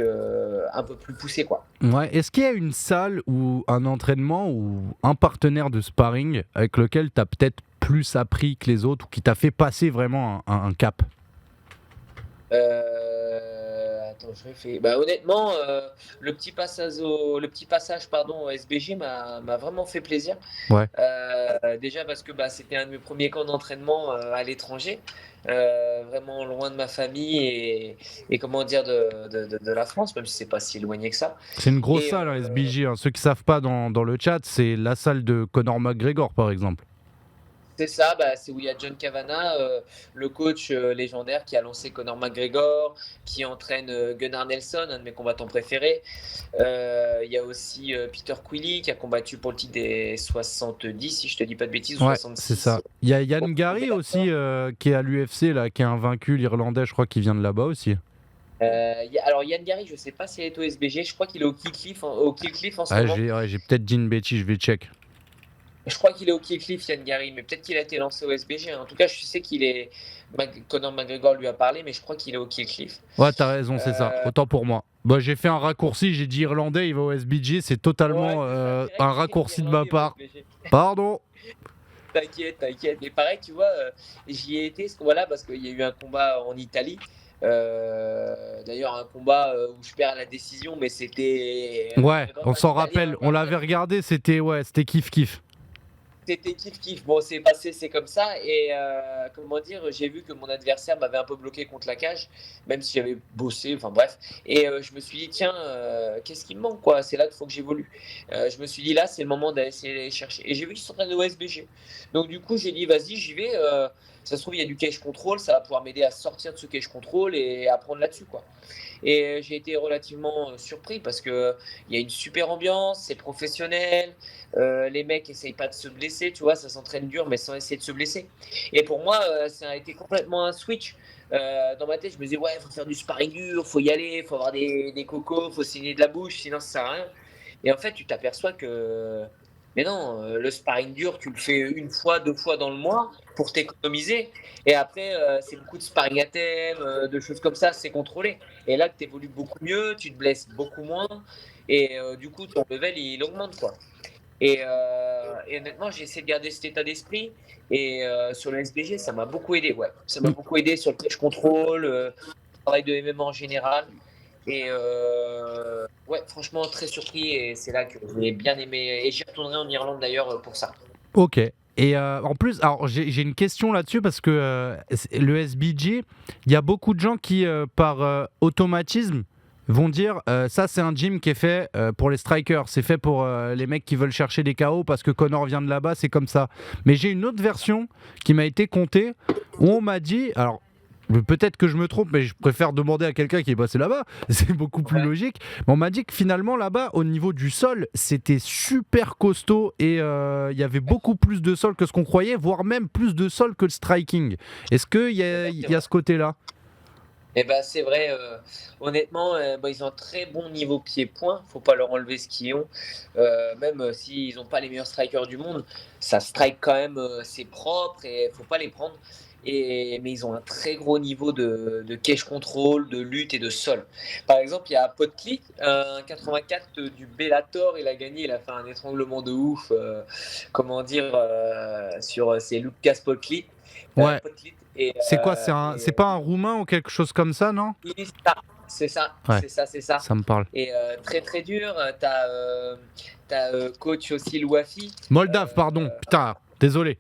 un peu plus poussée, quoi. Ouais. Est-ce qu'il y a une salle ou un entraînement ou un partenaire de sparring avec lequel tu as peut-être plus appris que les autres ou qui t'a fait passer vraiment un cap? Attends, je réfléchis. Bah, honnêtement, le petit passage pardon, au SBG m'a vraiment fait plaisir. Ouais. Déjà parce que bah, c'était un de mes premiers camps d'entraînement à l'étranger, vraiment loin de ma famille et comment dire de la France, même si c'est pas si éloigné que ça. C'est une grosse Et salle, SBJ, hein. Ceux qui savent pas dans le chat, c'est la salle de Conor McGregor, par exemple. c'est ça, bah, c'est où il y a John Kavanagh, le coach légendaire qui a lancé Conor McGregor, qui entraîne Gunnar Nelson, un de mes combattants préférés. Il y a aussi Peter Queally qui a combattu pour le titre des 70, si je te dis pas de bêtises, ou Ouais, c'est 66. ça. Il y a Bon, Yann Gary aussi, qui est à l'UFC, là, qui est invaincu, l'Irlandais, je crois, qui vient de là-bas aussi. alors Yann Gary, je sais pas s'il est au SBG, je crois qu'il est au Kill Cliff en ce Ah, moment. j'ai peut-être dit une bêtise, je vais check. Je crois qu'il est au Kill Cliff, Yann Gary, mais peut-être qu'il a été lancé au SBG, hein. En tout cas, je sais qu'il est. Conor McGregor lui a parlé, mais je crois qu'il est au Kill Cliff. Ouais, t'as raison, c'est ça. Euh, Autant pour moi. Bah, j'ai fait un raccourci, j'ai dit Irlandais, il va au SBJ, c'est ouais, totalement c'est ça, direct, un raccourci de ma Irlandais au part. SBG. Pardon. T'inquiète, t'inquiète. Mais pareil, tu vois, j'y ai été ce combat-là parce qu'il y a eu un combat en Italie. D'ailleurs, un combat où je perds la décision, mais c'était Ouais, dans on un s'en italien, rappelle, on quoi. l'avait regardé, c'était kiff kiff. C'était kiff kiff. Bon, c'est passé, c'est comme ça. Et comment dire, j'ai vu que mon adversaire m'avait un peu bloqué contre la cage, même si j'avais bossé, enfin bref. Et je me suis dit, tiens, qu'est-ce qui me manque, quoi? C'est là qu'il faut que j'évolue. Je me suis dit, là, c'est le moment d'aller essayer d'aller chercher. Et j'ai vu qu'ils sont en train de OSBG. Donc, du coup, j'ai dit, vas-y, j'y vais. Ça se trouve, il y a du cage control, ça va pouvoir m'aider à sortir de ce cage control et à prendre là-dessus, quoi. Et j'ai été relativement surpris parce que il y a une super ambiance, c'est professionnel, les mecs essayent pas de se blesser, tu vois, ça s'entraîne dur mais sans essayer de se blesser. Et pour moi, ça a été complètement un switch. Dans ma tête, je me disais, ouais, faut faire du sparring dur, faut y aller, faut avoir des cocos, faut signer de la bouche, sinon ça sert à rien. Et en fait, tu t'aperçois que, mais non, le sparring dur, tu le fais une fois, deux fois dans le mois pour t'économiser. Et après, c'est beaucoup de sparring à thème, de choses comme ça, c'est contrôlé. Et là, tu évolues beaucoup mieux, tu te blesses beaucoup moins. Et du coup, ton level, il augmente, quoi. Et honnêtement, j'ai essayé de garder cet état d'esprit. Et sur le SBG, ça m'a beaucoup aidé. Ouais. Ça m'a beaucoup aidé sur le catch control, le travail de MMA en général. Et ouais, franchement, très surpris. Et c'est là que j'ai bien aimé. Et j'y retournerai en Irlande d'ailleurs pour ça. Ok. Et en plus, alors j'ai une question là-dessus parce que le SBJ, il y a beaucoup de gens qui, par automatisme, vont dire ça c'est un gym qui est fait pour les strikers, c'est fait pour les mecs qui veulent chercher des KO parce que Connor vient de là-bas, c'est comme ça. Mais j'ai une autre version qui m'a été contée où on m'a dit, alors peut-être que je me trompe, mais je préfère demander à quelqu'un qui est passé là-bas, c'est beaucoup plus Ouais. logique. Mais on m'a dit que finalement là-bas, au niveau du sol, c'était super costaud et il y avait beaucoup plus de sol que ce qu'on croyait, voire même plus de sol que le striking. Est-ce qu'il y a ce côté-là? Et ben c'est vrai, honnêtement, bah, ils ont un très bon niveau pied-point, faut pas leur enlever ce qu'ils ont. Même s'ils n'ont pas les meilleurs strikers du monde, ça strike quand même, c'est propre et faut pas les prendre. Mais ils ont un très gros niveau de cage control, de lutte et de sol. Par exemple, il y a Potklit, un 84 du Bellator, il a gagné, il a fait un étranglement de ouf, comment dire, c'est Lucas Potklit. Ouais. Potklit et, C'est quoi? C'est et pas un roumain ou quelque chose comme ça, non? oui, c'est ça, c'est ça, Ouais, c'est ça, c'est ça. ça me parle. Et très très dur. T'as coach aussi Louafi. Moldave, pardon. Euh, Putain, désolé.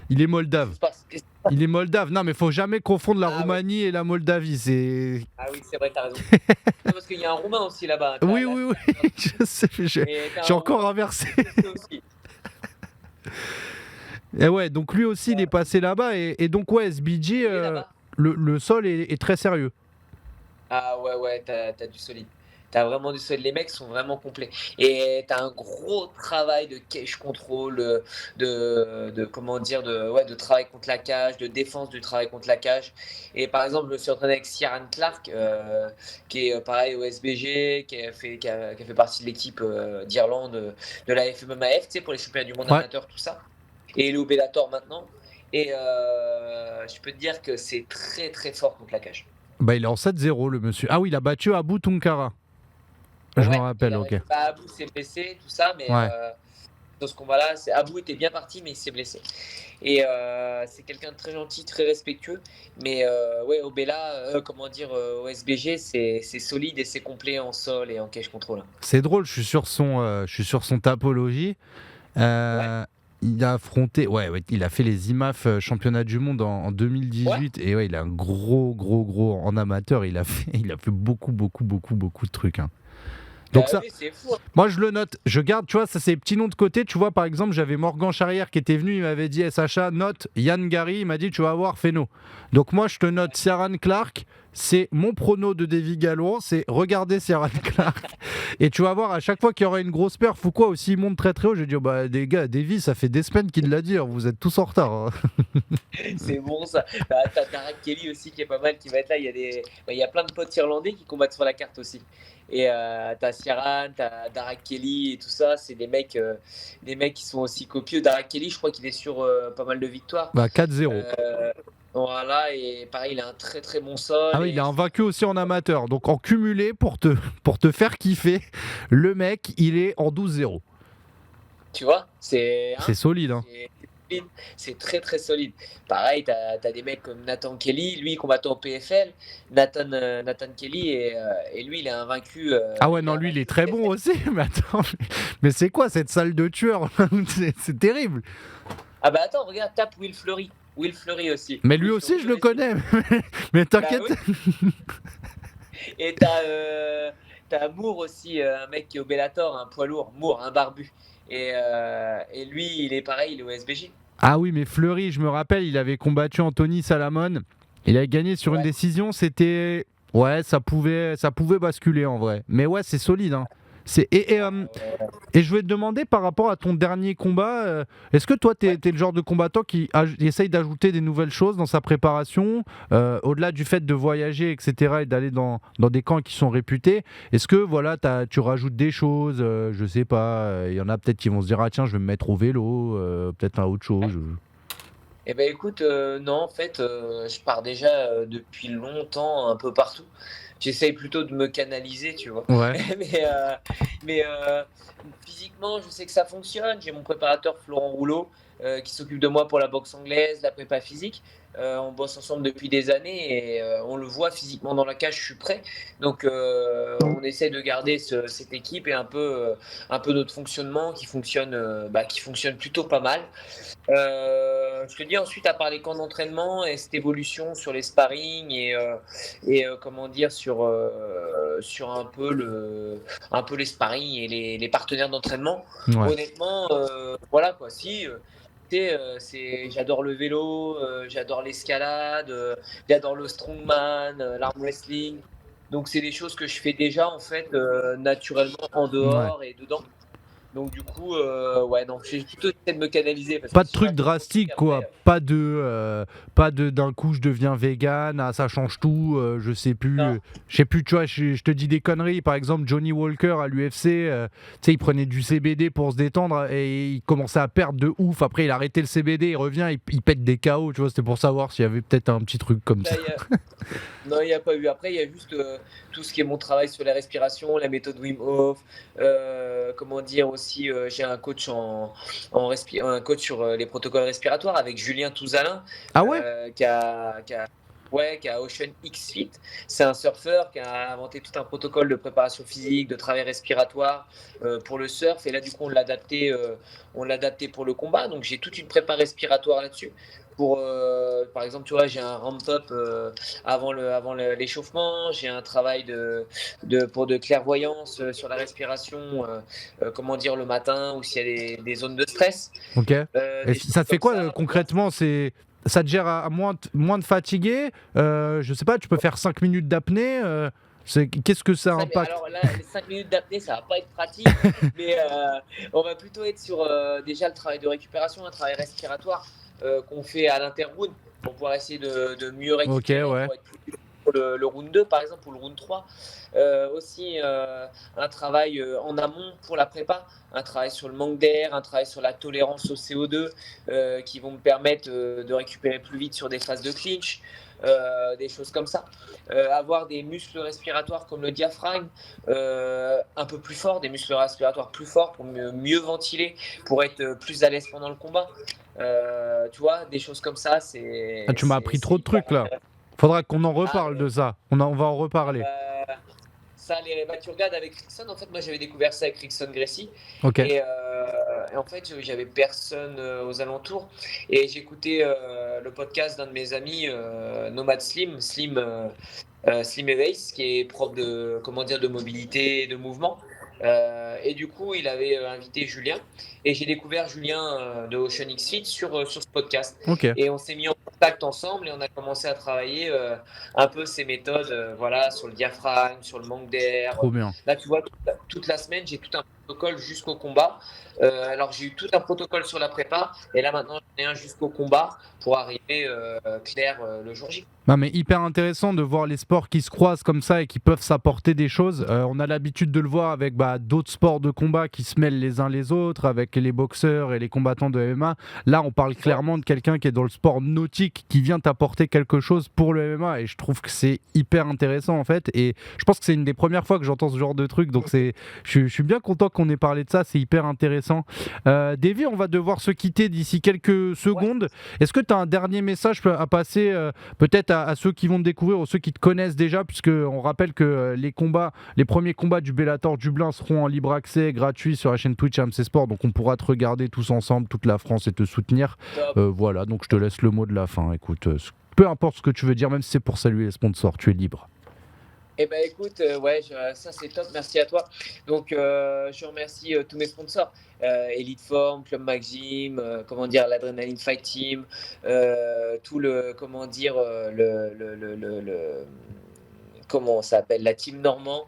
Il est qu'est-ce qui moldave. se passe? Il est moldave. Non, mais faut jamais confondre la Ah oui, Roumanie et la Moldavie. C'est. ah oui, c'est vrai, t'as raison. Non, parce qu'il y a un Roumain aussi là-bas. Oui, Là, oui, je oui. Je sais, mais t'as j'ai un encore inversé. Français aussi. Et ouais, donc lui aussi, il est Euh, passé là-bas. Et donc, ouais, SBG, il est là-bas. le sol est très sérieux. Ah ouais, ouais, t'as du solide. Tu as vraiment du solide. Les mecs sont vraiment complets. Et tu as un gros travail de cage control, comment dire, de travail contre la cage, de défense du travail contre la cage. Et par exemple, je me suis entraîné avec Ciaran Clark, qui est pareil au SBG, qui a fait partie de l'équipe d'Irlande de la FMMAF, tu sais, pour les championnats du monde Ouais. amateur, tout ça. Et il est au Bellator maintenant. Et je peux te dire que c'est très très fort contre la cage. Bah, il est en 7-0, le monsieur. Ah oui, il a battu Abu Tunkara. Je me Ouais, rappelle, ok. Abou s'est blessé, tout ça, mais Ouais. dans ce combat-là, Abou était bien parti, mais il s'est blessé. Et c'est quelqu'un de très gentil, très respectueux. Mais ouais, au Bella, au SBG, c'est solide et c'est complet en sol et en cage control. C'est drôle, je suis sur son Tapology. Ouais. Il a affronté, ouais, il a fait les IMAF championnats du monde en 2018 et ouais, il a un gros en amateur. Il a fait beaucoup de trucs. Hein. Donc ça, Oui, c'est fou. Hein. moi je le note, je garde, tu vois, ça c'est les petits noms de côté. Tu vois, par exemple, j'avais Morgan Charrière qui était venu, il m'avait dit, Sacha, note Yann Gary, il m'a dit, tu vas voir, Feno. Donc moi je te note Ciaran Clark, c'est mon prono de Davy Gallois, c'est regarder Ciaran Clark. Et tu vas voir, à chaque fois qu'il y aura une grosse perf ou quoi, aussi il monte très très haut, je vais dire, bah des gars, Davy, ça fait des semaines qu'il l'a dit, hein, vous êtes tous en retard. Hein. C'est bon ça. T'as Darragh Kelly aussi qui est pas mal, qui va être là. Il y a plein de potes irlandais qui combattent sur la carte aussi. Et t'as Ciaran, t'as Darragh Kelly et tout ça. C'est des mecs qui sont aussi copieux. Darragh Kelly, je crois qu'il est sur pas mal de victoires. Bah 4-0. Voilà, et pareil, il a un très très bon sol. Ah oui, il a invaincu aussi en amateur. Donc en cumulé, pour te faire kiffer, le mec, il est en 12-0. Tu vois, c'est solide. Hein. C'est très très solide. Pareil, tu as des mecs comme Nathan Kelly, lui combattant au PFL. Nathan Kelly, et lui, il est invaincu. Ah ouais, non, lui, il est très bon aussi. Mais attends, mais c'est quoi cette salle de tueurs? C'est terrible. Ah bah attends, regarde, tape Will Fleury. Will Fleury aussi. Mais lui aussi, je le connais. Mais t'inquiète. Bah oui. Et t'as Moore aussi, un mec qui est au Bellator, un poids lourd, Moore, un barbu. Et lui, il est pareil, il est au SBJ. Ah oui, mais Fleury, je me rappelle, il avait combattu Anthony Salamone. Il avait gagné sur une décision. C'était. Ouais, ça pouvait basculer en vrai. Mais ouais, c'est solide. Hein. Et je vais te demander par rapport à ton dernier combat, est-ce que toi, t'es le genre de combattant qui essaye d'ajouter des nouvelles choses dans sa préparation, au-delà du fait de voyager, etc., et d'aller dans des camps qui sont réputés? Est-ce que voilà, tu rajoutes des choses, je sais pas, il y en a peut-être qui vont se dire, ah tiens, je vais me mettre au vélo, peut-être à autre chose. Eh ben écoute, non, en fait, je pars déjà depuis longtemps un peu partout. J'essaye plutôt de me canaliser, tu vois. Ouais. mais physiquement, je sais que ça fonctionne. J'ai mon préparateur Florent Rouleau qui s'occupe de moi pour la boxe anglaise, la prépa physique. On bosse ensemble depuis des années et on le voit physiquement dans la cage, je suis prêt. Donc on essaie de garder cette équipe et un peu notre fonctionnement qui fonctionne plutôt pas mal. Je te dis ensuite, à part les camps d'entraînement et cette évolution sur les sparring et comment dire sur un peu les sparring et les partenaires d'entraînement. Ouais. Honnêtement, voilà quoi. Si j'adore le vélo, j'adore l'escalade, j'adore le strongman, l'arm wrestling. Donc c'est des choses que je fais déjà en fait naturellement en dehors et dedans. Donc du coup, non, j'ai plutôt essayé de me canaliser. Parce pas que de truc drastique, quoi. Pas de d'un coup je deviens vegan, ah, ça change tout, je sais plus. Tu vois, je te dis des conneries. Par exemple, Johnny Walker à l'UFC, tu sais, il prenait du CBD pour se détendre et il commençait à perdre de ouf. Après, il a arrêté le CBD, il revient, il pète des KO, tu vois. C'était pour savoir s'il y avait peut-être un petit truc comme ça. Non, il n'y a pas eu. Après, il y a juste tout ce qui est mon travail sur la respiration, la méthode Wim Hof. Comment dire aussi, j'ai un coach un coach sur les protocoles respiratoires avec Julien Touzalin. Ah ouais qui a Ocean X Fit. C'est un surfeur qui a inventé tout un protocole de préparation physique, de travail respiratoire pour le surf. Et là, du coup, on l'a adapté pour le combat. Donc, j'ai toute une prépa respiratoire là-dessus. Par exemple, tu vois, j'ai un ramp-up avant l'échauffement. J'ai un travail pour de clairvoyance sur la respiration, comment dire, le matin ou s'il y a des zones de stress. Ok. Et ça te fait quoi concrètement? Ça te gère à moins de fatiguer, je sais pas, tu peux faire 5 minutes d'apnée, Qu'est-ce que ça impacte? Alors là, les 5 minutes d'apnée, ça va pas être pratique, mais on va plutôt être sur déjà le travail de récupération, un travail respiratoire qu'on fait à l'interround pour pouvoir essayer de mieux Ok, récupérer, ouais. pour être plus pour le round 2 par exemple ou le round 3. Aussi un travail en amont pour la prépa, un travail sur le manque d'air, un travail sur la tolérance au CO2 qui vont me permettre de récupérer plus vite sur des phases de clinch, des choses comme ça. Avoir des muscles respiratoires comme le diaphragme un peu plus forts, des muscles respiratoires plus forts pour mieux ventiler, pour être plus à l'aise pendant le combat. Tu vois, des choses comme ça, Ah, tu m'as appris trop de trucs là. Faudra qu'on en Ah, reparle de ça. On va en ah reparler. bah, ça, tu regardes avec Rickson. En fait, moi, j'avais découvert ça avec Rickson Gracie. Ok. Et en fait, j'avais personne aux alentours. Et j'écoutais le podcast d'un de mes amis, Nomad Slim Eveis, qui est prof de, comment dire, de mobilité et de mouvement. Et du coup, il avait invité Julien. Et j'ai découvert Julien de Ocean X Fit sur ce podcast. Ok. Et on s'est mis en contact ensemble et on a commencé à travailler un peu ces méthodes voilà, sur le diaphragme, sur le manque d'air. Trop bien. Là, tu vois, toute la semaine, j'ai tout un protocole jusqu'au combat. Alors, j'ai eu tout un protocole sur la prépa. Et là, maintenant, j'en ai un jusqu'au combat pour arriver clair le jour J. Non, mais hyper intéressant de voir les sports qui se croisent comme ça et qui peuvent s'apporter des choses. On a l'habitude de le voir avec d'autres sports de combat qui se mêlent les uns les autres, avec les boxeurs et les combattants de MMA. Là, on parle clairement de quelqu'un qui est dans le sport nautique, qui vient t'apporter quelque chose pour le MMA. Et je trouve que c'est hyper intéressant en fait. Et je pense que c'est une des premières fois que j'entends ce genre de truc. Donc je suis bien content qu'on ait parlé de ça. C'est hyper intéressant. Davy, on va devoir se quitter d'ici quelques secondes. Est-ce que tu as un dernier message à passer peut-être à ceux qui vont te découvrir ou ceux qui te connaissent déjà, puisque on rappelle que les premiers combats du Bellator Dublin seront en libre accès gratuit sur la chaîne Twitch RMC Sport, donc on pourra te regarder tous ensemble, toute la France, et te soutenir. Voilà, donc je te laisse le mot de la fin. Écoute, peu importe ce que tu veux dire, même si c'est pour saluer les sponsors, tu es libre. Eh ben écoute, ouais, ça c'est top, merci à toi. Donc je remercie tous mes sponsors, Elite Form, Club Maxim, comment dire, l'Adrenaline Fight Team, tout le, comment dire, comment ça s'appelle, la team Normand,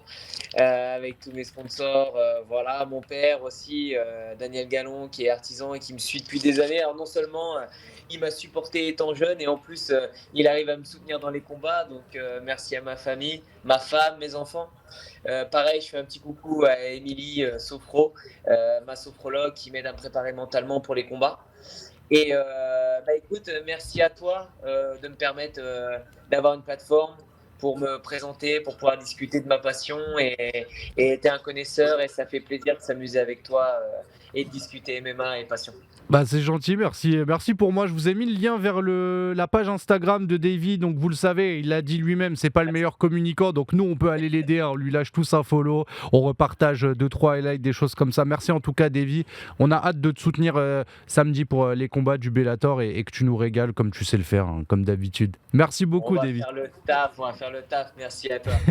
avec tous mes sponsors. Voilà, mon père aussi, Daniel Gallon, qui est artisan et qui me suit depuis des années. Alors non seulement il m'a supporté étant jeune, et en plus il arrive à me soutenir dans les combats. Donc merci à ma famille, ma femme, mes enfants. Pareil, je fais un petit coucou à Émilie Sophro, ma sophrologue, qui m'aide à me préparer mentalement pour les combats. Et écoute, merci à toi de me permettre d'avoir une plateforme pour me présenter, pour pouvoir discuter de ma passion. Et t'es un connaisseur et ça fait plaisir de s'amuser avec toi et de discuter MMA et passion. C'est gentil, merci. Merci pour moi. Je vous ai mis le lien vers la page Instagram de Davy. Donc vous le savez, il l'a dit lui-même, c'est pas le meilleur communicant. Donc nous, on peut aller l'aider. On lui lâche tous un follow. On repartage 2-3 highlights, des choses comme ça. Merci en tout cas, Davy. On a hâte de te soutenir samedi pour les combats du Bellator et que tu nous régales comme tu sais le faire, hein, comme d'habitude. Merci beaucoup, Davy. On va faire le taf. Merci à toi.